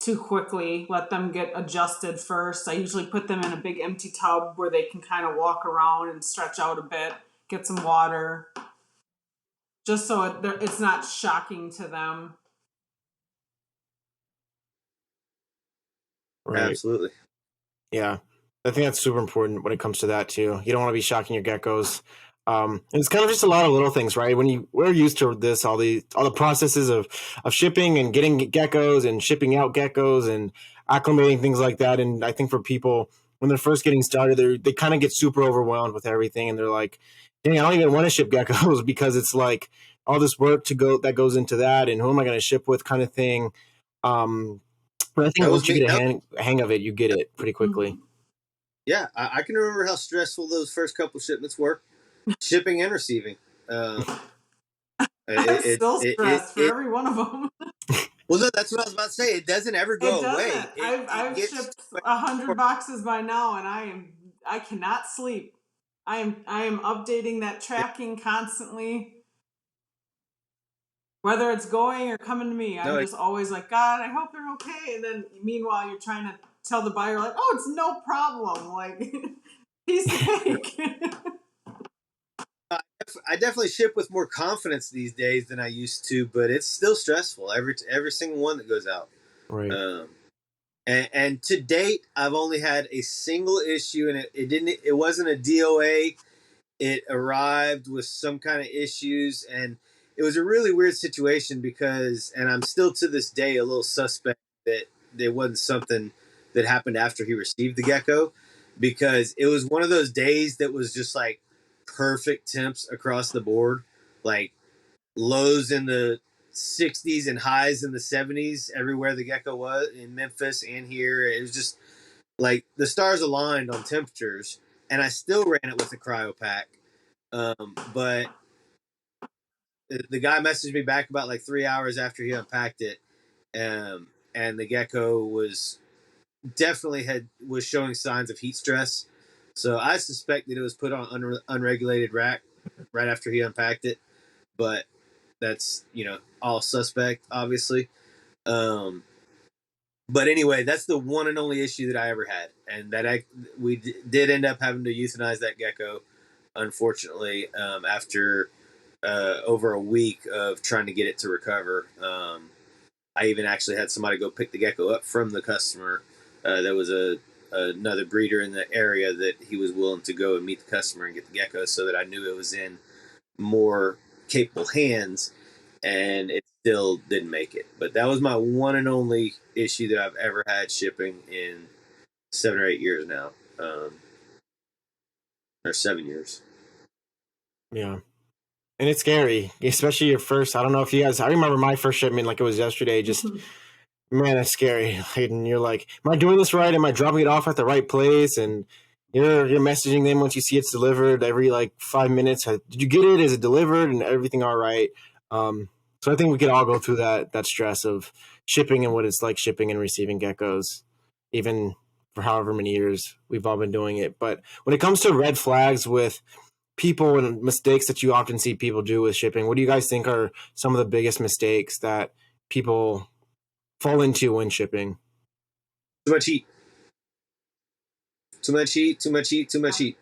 too quickly. Let them get adjusted first. I usually put them in a big empty tub where they can kind of walk around and stretch out a bit, get some water, just so it's not shocking to them. Right. Absolutely. Yeah. I think that's super important when it comes to that too. You don't want to be shocking your geckos. And it's kind of just a lot of little things, right? We're used to this, all the processes of shipping and getting geckos and shipping out geckos and acclimating, things like that. And I think for people when they're first getting started, they kind of get super overwhelmed with everything, and they're like, "Dang, I don't even want to ship geckos," because it's like all this work that goes into that, and who am I going to ship with, kind of thing. But I think once you get a hang of it, you get it pretty quickly. Mm-hmm. Yeah, I can remember how stressful those first couple shipments were, shipping and receiving. I'm still stressed for every one of them. Well, no, that's what I was about to say. It doesn't ever go away. I've shipped 100 boxes by now, and I cannot sleep. I am updating that tracking constantly. Whether it's going or coming to me, I'm just always like, God, I hope they're okay. And then meanwhile, you're trying to tell the buyer, like, oh, it's no problem. Like, piece of cake. I definitely ship with more confidence these days than I used to, but it's still stressful. Every single one that goes out. Right. And to date, I've only had a single issue, and it wasn't a DOA. It arrived with some kind of issues, and it was a really weird situation because, and I'm still to this day a little suspect that there wasn't something that happened after he received the gecko, because it was one of those days that was just like perfect temps across the board, like lows in the 60s and highs in the 70s everywhere the gecko was, in Memphis and here. It was just like the stars aligned on temperatures, and I still ran it with a cryo pack. But the guy messaged me back about like 3 hours after he unpacked it, and the gecko was showing signs of heat stress. So I suspect that it was put on unregulated rack right after he unpacked it, but that's all suspect, obviously. But anyway, that's the one and only issue that I ever had, and that we did end up having to euthanize that gecko, unfortunately, after over a week of trying to get it to recover. I even actually had somebody go pick the gecko up from the customer. There was another breeder in the area that he was willing to go and meet the customer and get the gecko, so that I knew it was in more capable hands, and it still didn't make it. But that was my one and only issue that I've ever had shipping in 7 or 8 years now, or 7 years. Yeah. And it's scary, especially your first. I don't know if you guys, I remember my first shipment like it was yesterday. Just, man, it's scary. And you're like, am I doing this right? Am I dropping it off at the right place? And you're messaging them once you see it's delivered every like 5 minutes. Did you get it? Is it delivered? And everything all right? So I think we could all go through that stress of shipping and what it's like shipping and receiving geckos, even for however many years we've all been doing it. But when it comes to red flags with people and mistakes that you often see people do with shipping, what do you guys think are some of the biggest mistakes that people fall into when shipping? Too much heat. Too much heat, too much heat, too much heat.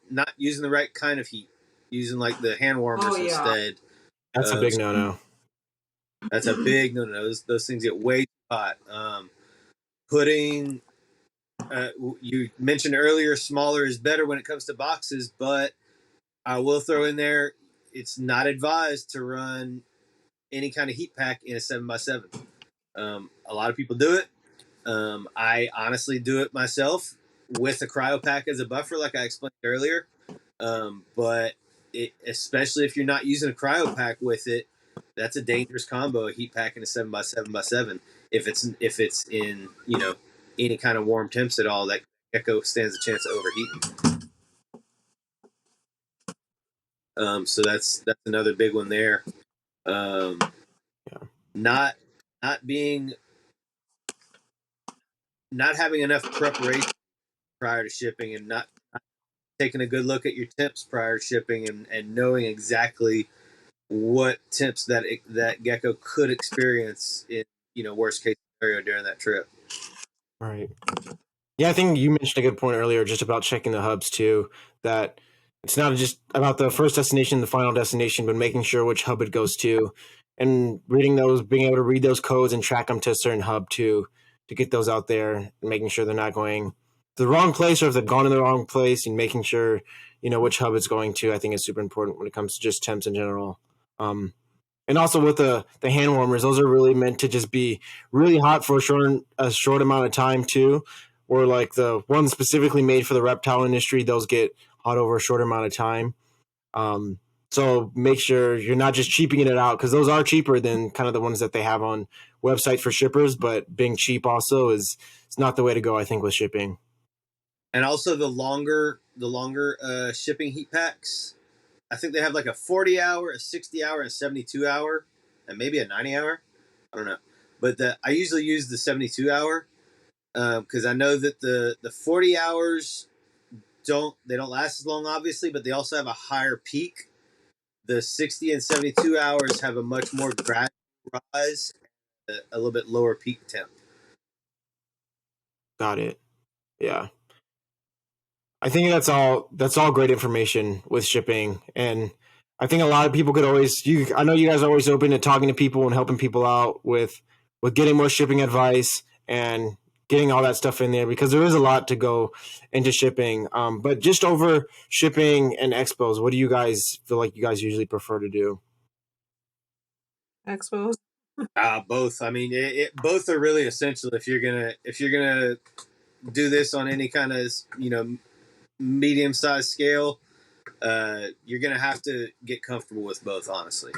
Not using the right kind of heat. Using like the hand warmers instead. That's a big no-no. That's a big no-no. Those things get way too hot. Putting you mentioned earlier, smaller is better when it comes to boxes, but I will throw in there, it's not advised to run any kind of heat pack in a 7x7. A lot of people do it. I honestly do it myself with a cryo pack as a buffer, like I explained earlier. But especially if you're not using a cryo pack with it, That's a dangerous combo, a heat pack and a 7x7x7. If it's in, any kind of warm temps at all, that gecko stands a chance of overheating. So that's another big one there. Not being not having enough preparation prior to shipping, and not taking a good look at your temps prior to shipping, and knowing exactly what temps that gecko could experience in, worst case scenario during that trip. Right. Yeah, I think you mentioned a good point earlier just about checking the hubs too, that it's not just about the first destination, the final destination, but making sure which hub it goes to, and reading those, being able to read those codes and track them to a certain hub too, to get those out there and making sure they're not going to the wrong place, or if they've gone in the wrong place, and making sure, which hub it's going to, I think is super important when it comes to just temps in general. And also with the hand warmers, those are really meant to just be really hot for a short amount of time too. Or like the ones specifically made for the reptile industry, those get hot over a short amount of time. So make sure you're not just cheaping it out, because those are cheaper than kind of the ones that they have on websites for shippers. But being cheap also it's not the way to go, I think, with shipping. And also the longer shipping heat packs. I think they have like a 40-hour, a 60-hour, and a 72-hour, and maybe a 90-hour. I don't know, but I usually use the 72-hour because I know that the 40 hours don't last as long, obviously, but they also have a higher peak. The 60 and 72 hours have a much more gradual rise, a little bit lower peak temp. Got it. Yeah. I think that's all great information with shipping, and I think a lot of people could always. I know you guys are always open to talking to people and helping people out with getting more shipping advice and getting all that stuff in there, because there is a lot to go into shipping. But just over shipping and expos, what do you guys feel like you guys usually prefer to do? Expos. Both. I mean, both are really essential if you're gonna do this on any kind of medium-sized scale. You're gonna have to get comfortable with both, honestly,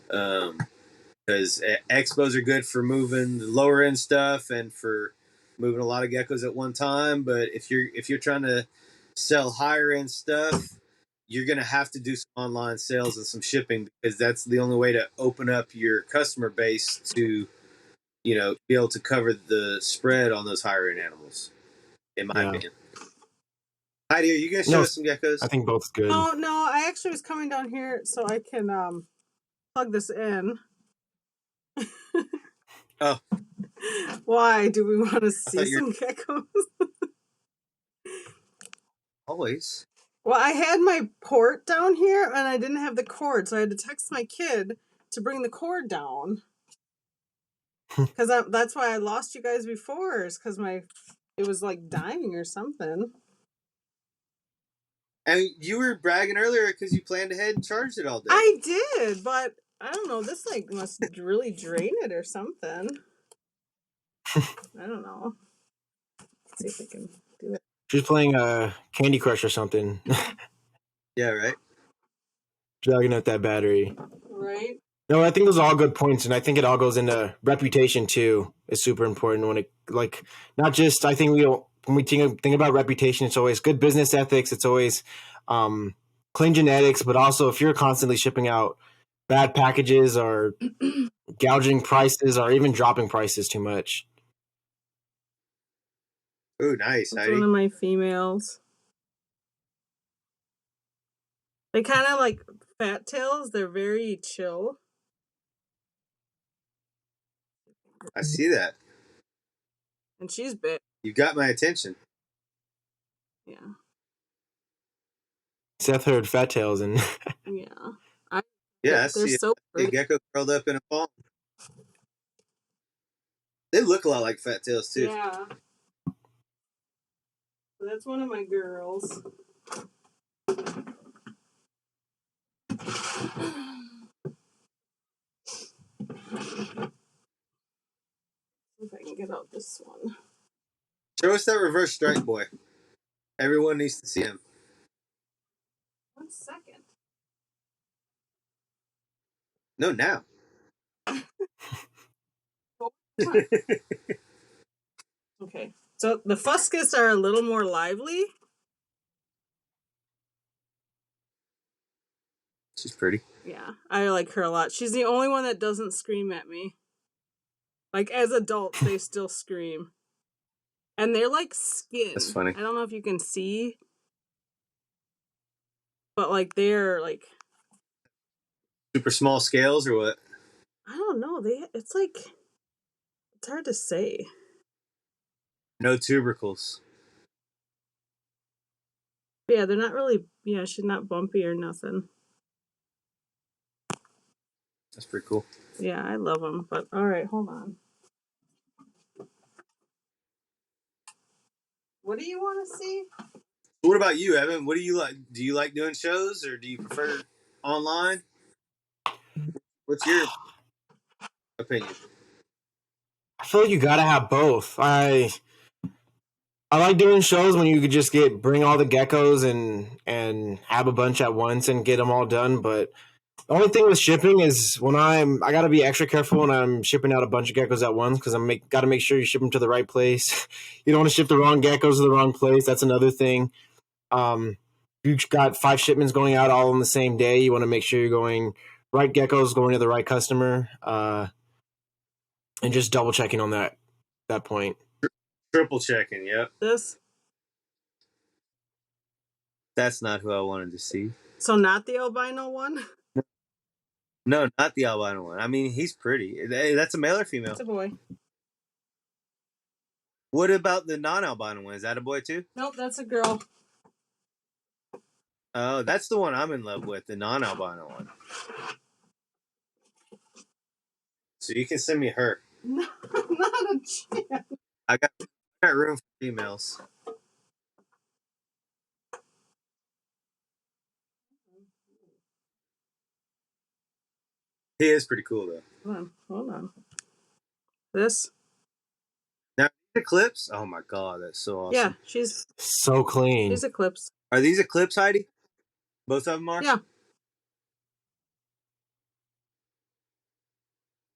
because expos are good for moving the lower end stuff and for moving a lot of geckos at one time. But if you're trying to sell higher end stuff, you're gonna have to do some online sales and some shipping, because that's the only way to open up your customer base to be able to cover the spread on those higher end animals, in my opinion. Heidi, are you gonna show us some geckos? I think both's good. No, I actually was coming down here so I can plug this in. Oh. Why do we want to see some geckos? Always. Well, I had my port down here and I didn't have the cord, so I had to text my kid to bring the cord down. Because that's why I lost you guys before, is because it was like dying or something. And you were bragging earlier because you planned ahead and charged it all day. I did, but I don't know. This must really drain it or something. I don't know. Let's see if I can do it. She's playing Candy Crush or something. Yeah, right. Dragging out that battery. Right. No, I think those are all good points, and I think it all goes into reputation too. Is super important when it not just. I think when we think about reputation, it's always good business ethics. It's always clean genetics, but also if you're constantly shipping out bad packages or gouging prices or even dropping prices too much. Oh, nice. That's one of my females. They kind of like fat tails. They're very chill. I see that. And she's big. You got my attention. Yeah. Seth heard fat tails and yeah. I see so a gecko curled up in a palm. They look a lot like fat tails too. Yeah. So that's one of my girls. If I can get out this one. Show us that reverse stripe boy. Everyone needs to see him. 1 second. No, now. Okay, so the fuscus are a little more lively. She's pretty. Yeah, I like her a lot. She's the only one that doesn't scream at me. Like, as adults, they still scream. And they're like skin. That's funny. I don't know if you can see, but like they're like, Super small scales or what? I don't know. It's like, it's hard to say. No tubercles. But yeah, they're not really. Yeah, she's not bumpy or nothing. That's pretty cool. Yeah, I love them. But all right, hold on. What do you want to see? What about you, Evan? What do you like? Do you like doing shows or do you prefer online? What's your opinion? I feel like you gotta have both. I like doing shows when you could just bring all the geckos and have a bunch at once and get them all done. But the only thing with shipping is I gotta be extra careful when I'm shipping out a bunch of geckos at once because gotta make sure you ship them to the right place. You don't want to ship the wrong geckos to the wrong place. That's another thing. You've got 5 shipments going out all on the same day. You want to make sure you're going right geckos going to the right customer, and just double checking on that point. Triple checking, yep. This. That's not who I wanted to see. So not the albino one? No, not the albino one. I mean, he's pretty. That's a male or female? It's a boy. What about the non-albino one? Is that a boy too? Nope, that's a girl. Oh, that's the one I'm in love with, the non-albino one. So you can send me her. No, not a chance. I got room for females. He is pretty cool though. Hold on. This? Now Eclipse? Oh my god, that's so awesome. Yeah, she's so clean. She's Eclipse. Are these Eclipse, Heidi? Both of them are? Yeah.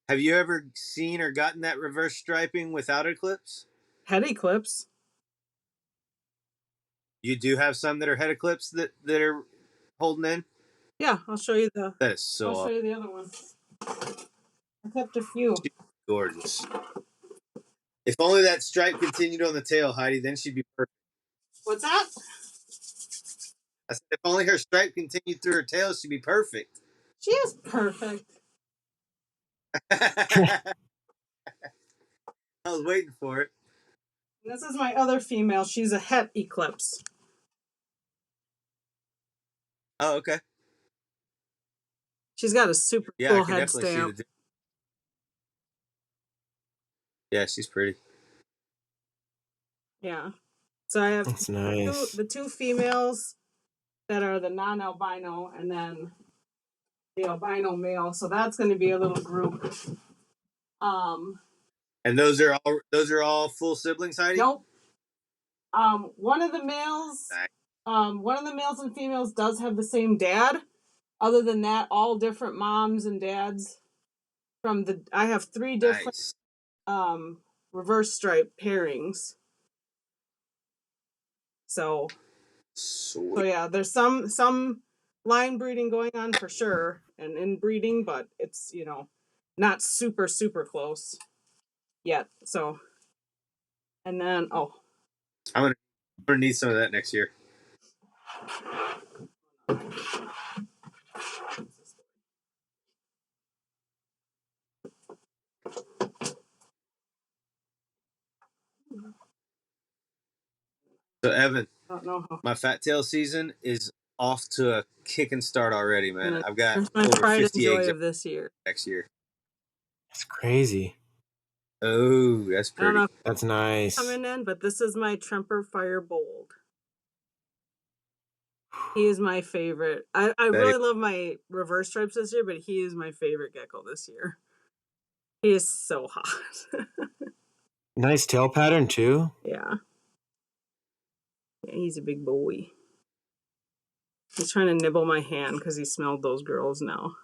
Have you ever seen or gotten that reverse striping without Eclipse? Head Eclipse. You do have some that are head Eclipse that are holding in? Yeah, I'll show you the. That is so I'll show you the other one. I kept a few. She's gorgeous. If only that stripe continued on the tail, Heidi, then she'd be perfect. What's that? I said if only her stripe continued through her tail, she'd be perfect. She is perfect. I was waiting for it. This is my other female. She's a het Eclipse. Oh, okay. She's got a super cool head stamp. Yeah, she's pretty. Yeah. So I have That's nice. the two females that are the non-albino and then the albino male. So that's going to be a little group. And those are all full siblings, Heidi? Nope. One of the males and females does have the same dad. Other than that, all different moms and dads. I have 3 different reverse stripe pairings. So yeah, there's some line breeding going on for sure and inbreeding, but it's, not super, super close yet. So, and then, I'm gonna need some of that next year. So Evan, my fat tail season is off to a kicking start already, man. I've got my over pride 50 and joy eggs of this year. next year. That's crazy. Oh, that's pretty. I don't know if That's nice. coming in, but this is my Tremper Firebold. He is my favorite. I really love my reverse stripes this year, but he is my favorite gecko this year. He is so hot. Nice tail pattern too. Yeah, he's a big boy. He's trying to nibble my hand because he smelled those girls now.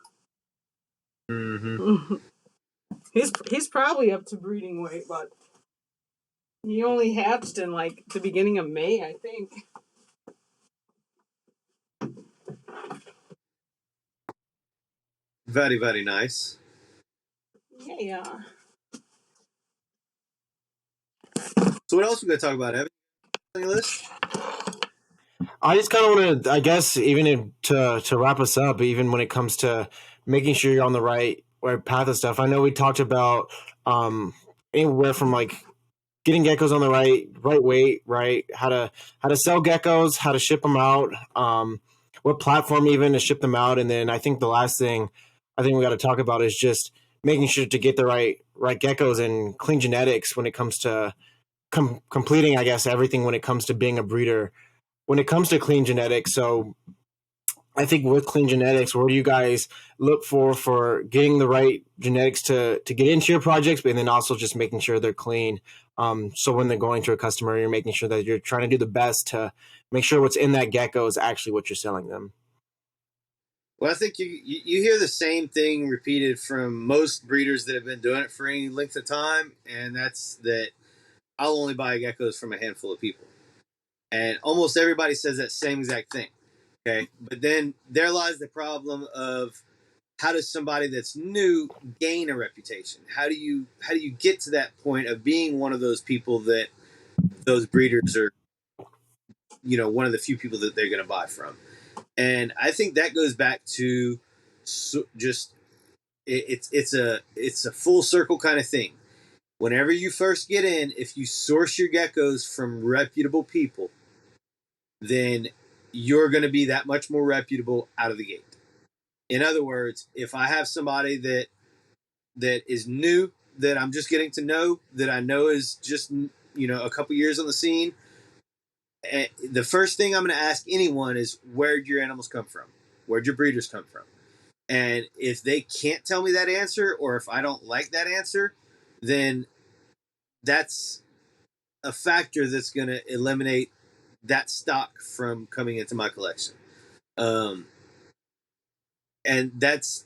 Mm-hmm. He's probably up to breeding weight, but he only hatched in like the beginning of May, I think. Very, very nice. Yeah. So what else we going to talk about, Evan? On your list? I just kind of want to, I guess, to wrap us up, even when it comes to making sure you're on the right path of stuff. I know we talked about anywhere from like getting geckos on the right weight, right? How to sell geckos, how to ship them out, what platform even to ship them out, and then I think the last thing I think we got to talk about is just making sure to get the right geckos and clean genetics when it comes to completing, I guess, everything when it comes to being a breeder. When it comes to clean genetics, so I think with clean genetics, what do you guys look for getting the right genetics to get into your projects, but then also just making sure they're clean. So when they're going to a customer, you're making sure that you're trying to do the best to make sure what's in that gecko is actually what you're selling them. Well, I think you hear the same thing repeated from most breeders that have been doing it for any length of time, and that's that I'll only buy geckos from a handful of people. And almost everybody says that same exact thing. Okay. But then there lies the problem of how does somebody that's new gain a reputation? How do you get to that point of being one of those people that those breeders are, one of the few people that they're going to buy from? And I think that goes back to just it's a full circle kind of thing. Whenever you first get in, if you source your geckos from reputable people, then you're going to be that much more reputable out of the gate. In other words, if I have somebody that is new, that I'm just getting to know, that I know is just a couple years on the scene, the first thing I'm going to ask anyone is, where'd your animals come from? Where'd your breeders come from? And if they can't tell me that answer, or if I don't like that answer, then that's a factor that's going to eliminate that stock from coming into my collection. And that's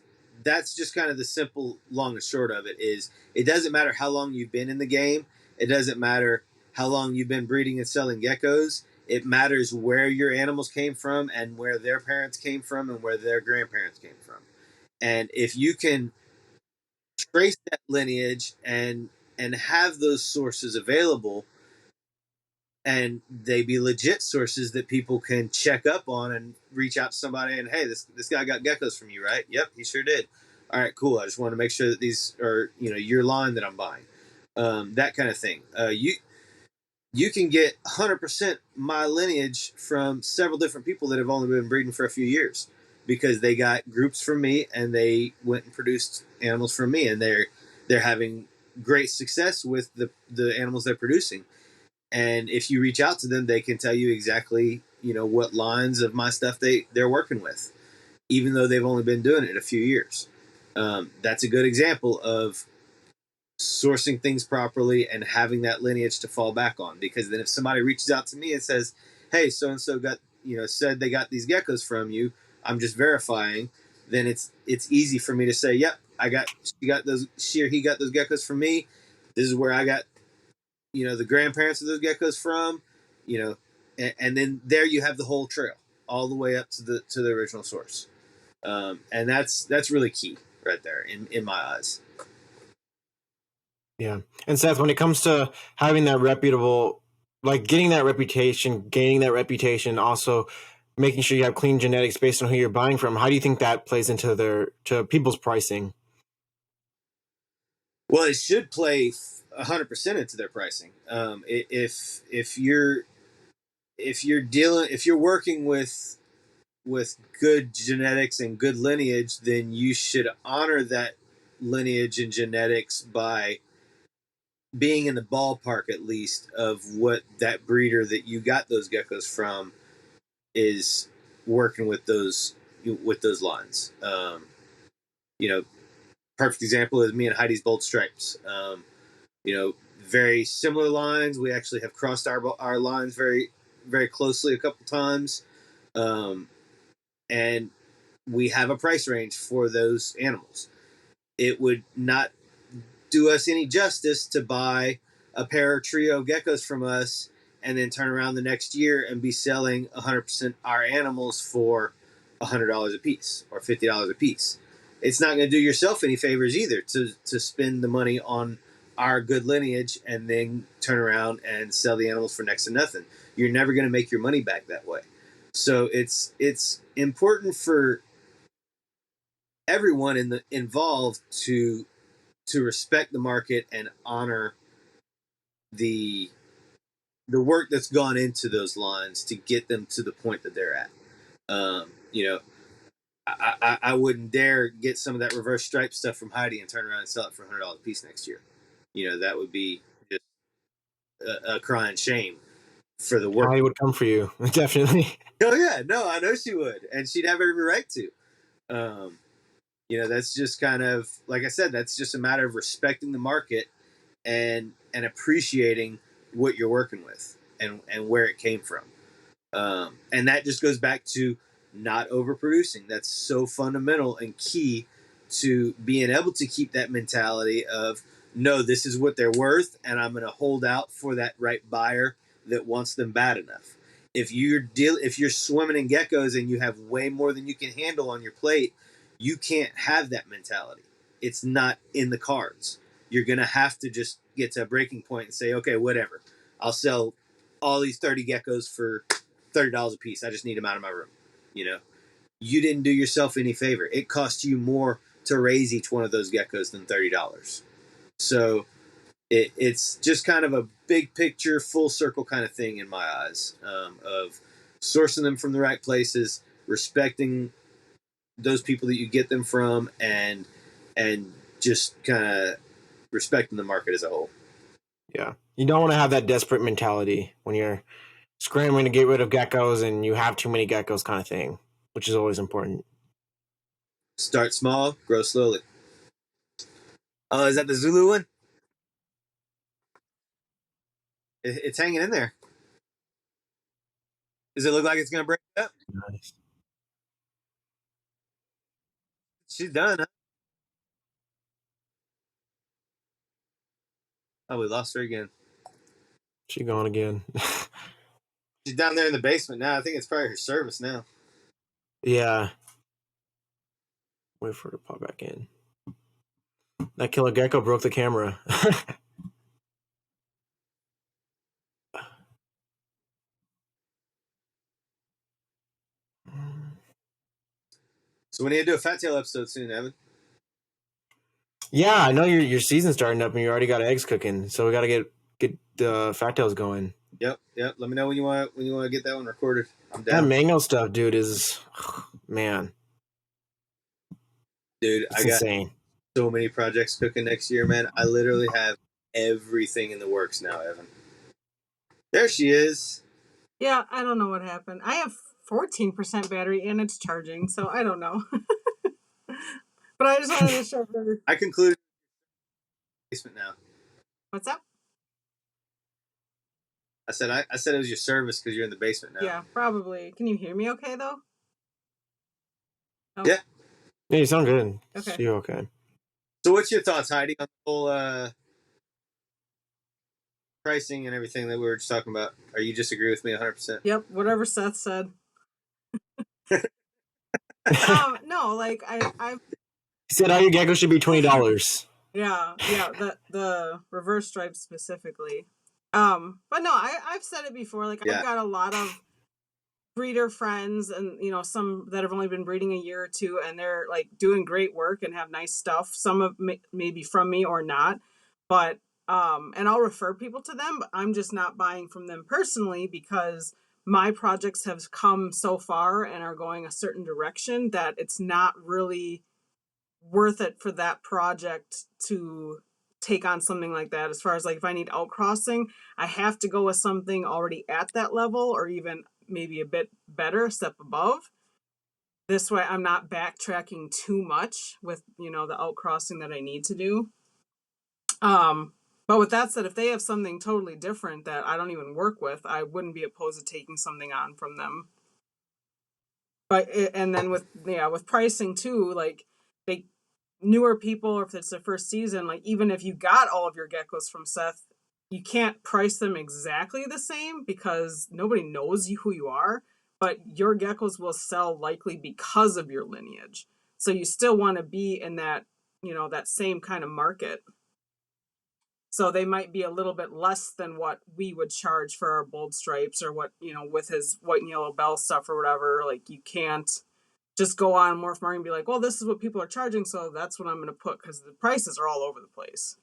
just kind of the simple long and short of it. Is it doesn't matter how long you've been in the game. It doesn't matter how long you've been breeding and selling geckos. It matters where your animals came from and where their parents came from and where their grandparents came from. And if you can trace that lineage and have those sources available, and they be legit sources that people can check up on and reach out to somebody and, hey, this guy got geckos from you, right? Yep, he sure did. All right, cool. I just want to make sure that these are your line that I'm buying, that kind of thing. You can get 100% my lineage from several different people that have only been breeding for a few years, because they got groups from me and they went and produced animals from me, and they're having great success with the animals they're producing. And if you reach out to them, they can tell you exactly what lines of my stuff they're working with, even though they've only been doing it a few years. That's a good example of sourcing things properly and having that lineage to fall back on. Because then if somebody reaches out to me and says, hey, so and so got said they got these geckos from you, I'm just verifying, then it's easy for me to say, yep, she or he got those geckos from me. This is where I got the grandparents of those geckos from, and then there you have the whole trail all the way up to the original source. And that's really key right there in my eyes. Yeah. And Seth, when it comes to having that reputable, like getting that reputation, gaining that reputation, also making sure you have clean genetics based on who you're buying from, how do you think that plays into to people's pricing? Well, it should play 100% into their pricing. If you're working with good genetics and good lineage, then you should honor that lineage and genetics by being in the ballpark at least of what that breeder that you got those geckos from is working with those lines. Perfect example is me and Heidi's Bold Stripes. Very similar lines. We actually have crossed our lines very, very closely a couple times. And we have a price range for those animals. It would not do us any justice to buy a pair of trio geckos from us and then turn around the next year and be selling 100% our animals for $100 a piece or $50 a piece. It's not going to do yourself any favors either to spend the money on our good lineage and then turn around and sell the animals for next to nothing. You're never going to make your money back that way. So it's important for everyone involved to respect the market and honor the work that's gone into those lines to get them to the point that they're at. You know, I wouldn't dare get some of that reverse stripe stuff from Heidi and turn around and sell it for $100 a piece next year. You know, that would be just a crying shame for the work. Heidi would come for you, definitely. Oh yeah, no, I know she would, and she'd have every right to. You know, that's just kind of, like I said, that's just a matter of respecting the market and appreciating what you're working with and where it came from. And that just goes back to not overproducing. That's so fundamental and key to being able to keep that mentality of, no, this is what they're worth, and I'm going to hold out for that right buyer that wants them bad enough. If you're swimming in geckos and you have way more than you can handle on your plate, you can't have that mentality. It's not in the cards. You're going to have to just get to a breaking point and say, okay, whatever. I'll sell all these 30 geckos for $30 a piece. I just need them out of my room. You know, you didn't do yourself any favor. It cost you more to raise each one of those geckos than $30. So it's just kind of a big picture, full circle kind of thing in my eyes, of sourcing them from the right places, respecting those people that you get them from, and just kind of respecting the market as a whole. Yeah. You don't want to have that desperate mentality when you're scrambling to get rid of geckos and you have too many geckos kind of thing, which is always important. Start small, grow slowly. Oh, is that the Zulu one? It's hanging in there. Does it look like it's going to break up? Nice. She's done, huh? Oh, we lost her again. She gone again. She's down there in the basement now. I think it's probably her service now. Yeah. Wait for her to pop back in. That killer gecko broke the camera. So we need to do a Fat Tail episode soon, Evan. Yeah, I know your season's starting up and you already got eggs cooking, so we got to get the fat tails going. Yep. Let me know when you want to get that one recorded. I'm That down. mango stuff, dude, is man, Dude, it's I got insane. so many projects cooking next year, man. I literally have everything in the works now, Evan. There she is. Yeah, I don't know what happened. I have 14% battery and it's charging, so I don't know. But I just wanted to show her. I concluded basement now. What's up? I said it was your service because you're in the basement now. Yeah, probably. Can you hear me okay, though? Oh. Yeah. Yeah, you sound good. Okay. You okay? So what's your thoughts, Heidi, on the whole pricing and everything that we were just talking about? Or you disagree with me 100%? Yep, whatever Seth said. No, like I've He said all your geckos should be $20. yeah, the reverse stripes specifically. But no, I've said it before. Like Yeah. I've got a lot of breeder friends, and some that have only been breeding a year or two, and they're like doing great work and have nice stuff. Some of maybe from me or not, but and I'll refer people to them. But I'm just not buying from them personally because my projects have come so far and are going a certain direction that it's not really worth it for that project to take on something like that. As far as like if I need outcrossing, I have to go with something already at that level or even maybe a bit better, a step above. This way I'm not backtracking too much with the outcrossing that I need to do. But with that said, if they have something totally different that I don't even work with, I wouldn't be opposed to taking something on from them. But and then with pricing too, like newer people, or if it's the first season, like even if you got all of your geckos from Seth, you can't price them exactly the same because nobody knows who you are, but your geckos will sell likely because of your lineage. So you still want to be in that, that same kind of market. So they might be a little bit less than what we would charge for our bold stripes, or what, with his white and yellow bell stuff or whatever. Like, you can't just go on Morph Market and be like, well, this is what people are charging, so that's what I'm going to put, because the prices are all over the place.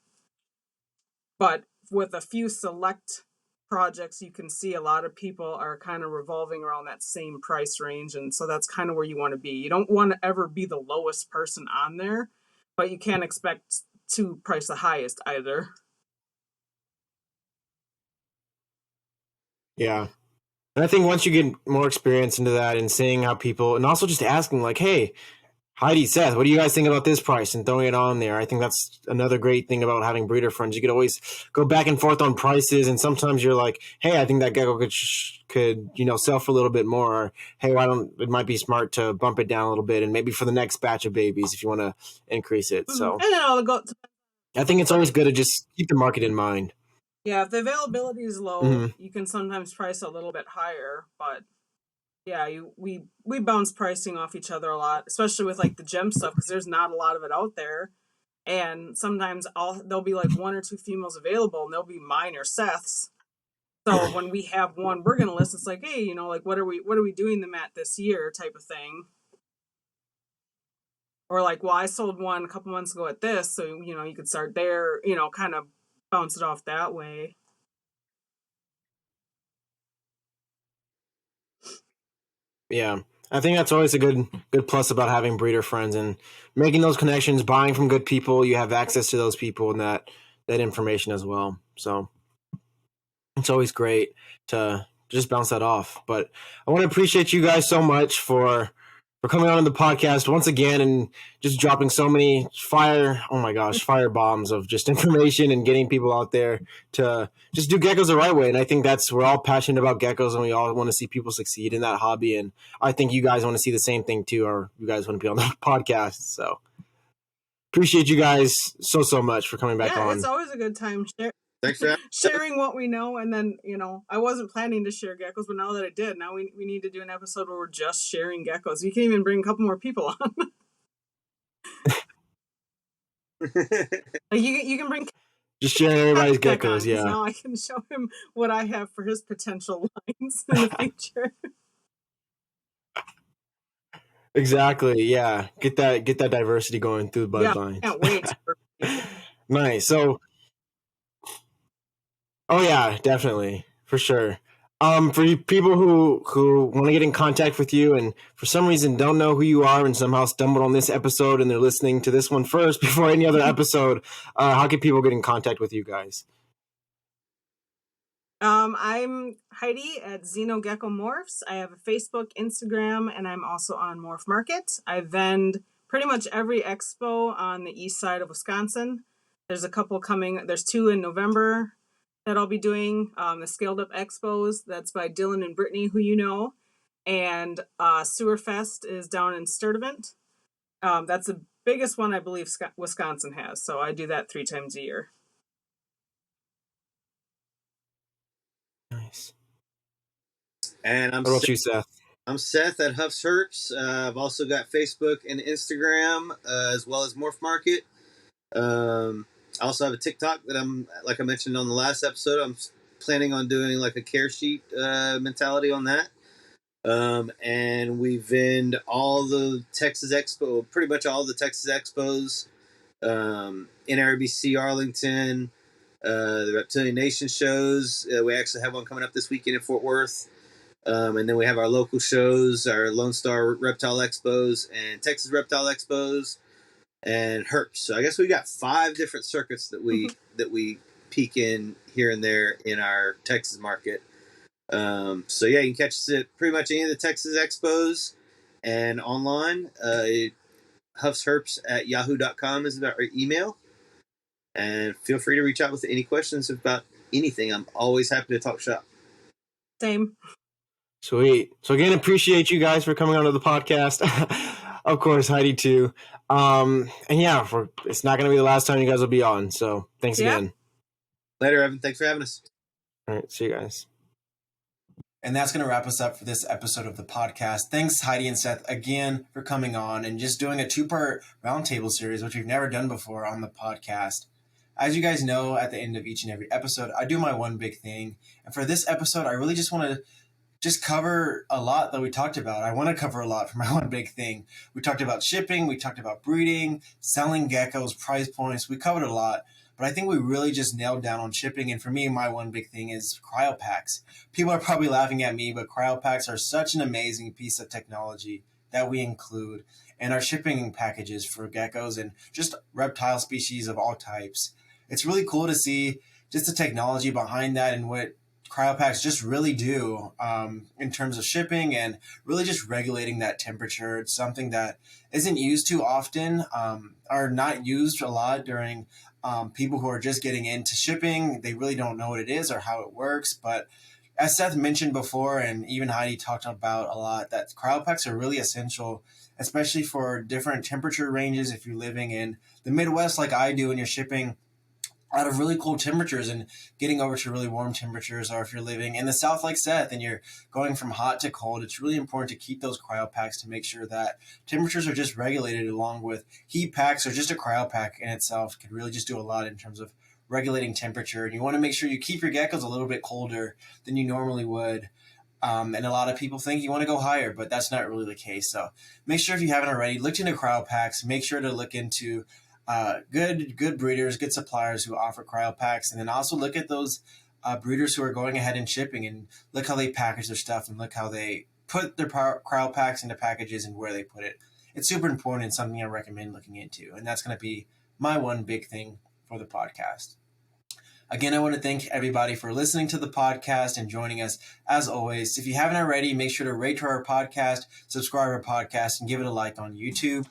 But with a few select projects, you can see a lot of people are kind of revolving around that same price range, and so that's kind of where you want to be. You don't want to ever be the lowest person on there, but you can't expect to price the highest either. Yeah. And I think once you get more experience into that and seeing how people, and also just asking like, hey, Heidi, Seth, what do you guys think about this price, and throwing it on there? I think that's another great thing about having breeder friends. You could always go back and forth on prices, and sometimes you're like, hey, I think that gecko could sell for a little bit more. Or, hey, it might be smart to bump it down a little bit, and maybe for the next batch of babies if you want to increase it. So I think it's always good to just keep the market in mind. Yeah, if the availability is low, you can sometimes price a little bit higher, but yeah, we bounce pricing off each other a lot, especially with like the gem stuff, because there's not a lot of it out there, and sometimes there'll be like one or two females available, and they'll be mine or Seth's. So when we have one we're gonna list, it's like, hey, like what are we doing them at this year, type of thing. Or like, well, I sold one a couple months ago at this, so you could start there, kind of bounce it off that way. Yeah, I think that's always a good plus about having breeder friends and making those connections, buying from good people. You have access to those people and that information as well. So it's always great to just bounce that off. But I want to appreciate you guys so much for coming on the podcast once again and just dropping so many fire bombs of just information and getting people out there to just do geckos the right way. And I think we're all passionate about geckos, and we all want to see people succeed in that hobby. And I think you guys want to see the same thing too, or you guys want to be on the podcast. So appreciate you guys so much for coming back on. It's always a good time Thanks for sharing what we know. And then, I wasn't planning to share geckos, but now that I did, now we need to do an episode where we're just sharing geckos. You can even bring a couple more people on. you can bring just sharing everybody's geckos. Yeah. Now I can show him what I have for his potential lines in the future. Exactly. Yeah. Get that diversity going through the bloodlines. Can't wait. Nice. So, oh yeah, definitely, for sure. For you people who want to get in contact with you and for some reason don't know who you are and somehow stumbled on this episode and they're listening to this one first before any other episode, how can people get in contact with you guys? I'm Heidi at XenoGeckoMorphs. I have a Facebook, Instagram, and I'm also on Morph Market. I vend pretty much every expo on the east side of Wisconsin. There's a couple coming. There's 2 in November that I'll be doing. The Scaled Up Expos, that's by Dylan and Brittany, who you know. And Sewerfest is down in Sturtevant. That's the biggest one I believe Wisconsin has. So I do that 3 times a year. Nice. And what about you, Seth? I'm Seth at Huff's Herps. I've also got Facebook and Instagram, as well as Morph Market. I also have a TikTok that I'm, like I mentioned on the last episode, I'm planning on doing like a care sheet mentality on that. And we vend all the Texas Expo, pretty much all the Texas Expos, NRBC Arlington, the Reptilian Nation shows. We actually have one coming up this weekend in Fort Worth. And then we have our local shows, our Lone Star Reptile Expos and Texas Reptile Expos and Herps. So I guess we got 5 different circuits that we peak in here and there in our Texas market. So yeah, you can catch us at pretty much any of the Texas Expos and online. HuffsHerps@yahoo.com is our email. And feel free to reach out with any questions about anything. I'm always happy to talk shop. Same. Sweet. So again, appreciate you guys for coming onto the podcast. Of course, Heidi too. And yeah, it's not going to be the last time you guys will be on. So thanks again. Later, Evan. Thanks for having us. All right. See you guys. And that's going to wrap us up for this episode of the podcast. Thanks, Heidi and Seth, again for coming on and just doing a 2-part roundtable series, which we've never done before on the podcast. As you guys know, at the end of each and every episode, I do my one big thing. And for this episode, I really just want to just cover a lot that we talked about. I want to cover a lot for my one big thing. We talked about shipping. We talked about breeding, selling geckos, price points. We covered a lot. But I think we really just nailed down on shipping. And for me, my one big thing is cryopacks. People are probably laughing at me, but cryopacks are such an amazing piece of technology that we include in our shipping packages for geckos and just reptile species of all types. It's really cool to see just the technology behind that and what cryopacks just really do in terms of shipping and really just regulating that temperature. It's something that isn't used too often or not used a lot during people who are just getting into shipping. They really don't know what it is or how it works. But as Seth mentioned before, and even Heidi talked about a lot, that cryopacks are really essential, especially for different temperature ranges. If you're living in the Midwest like I do and you're shipping out of really cold temperatures and getting over to really warm temperatures, or if you're living in the South like Seth and you're going from hot to cold, it's really important to keep those cryopacks to make sure that temperatures are just regulated, along with heat packs or just a cryopack in itself could really just do a lot in terms of regulating temperature. And you want to make sure you keep your geckos a little bit colder than you normally would. And a lot of people think you want to go higher, but that's not really the case. So make sure, if you haven't already, looked into cryopacks, make sure to look into good breeders, good suppliers who offer cryopacks, and then also look at those breeders who are going ahead and shipping, and look how they package their stuff and look how they put their cryopacks into packages and where they put it. It's super important and something I recommend looking into, and that's going to be my one big thing for the podcast. Again, I want to thank everybody for listening to the podcast and joining us as always. If you haven't already, make sure to rate our podcast, subscribe our podcast, and give it a like on YouTube.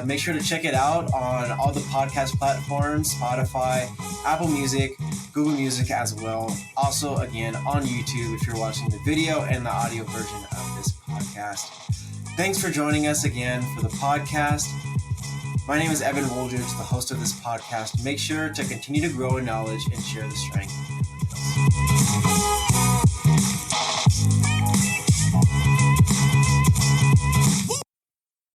Make sure to check it out on all the podcast platforms, Spotify, Apple Music, Google Music as well. Also, again, on YouTube if you're watching the video and the audio version of this podcast. Thanks for joining us again for the podcast. My name is Evan Woldridge, the host of this podcast. Make sure to continue to grow in knowledge and share the strength.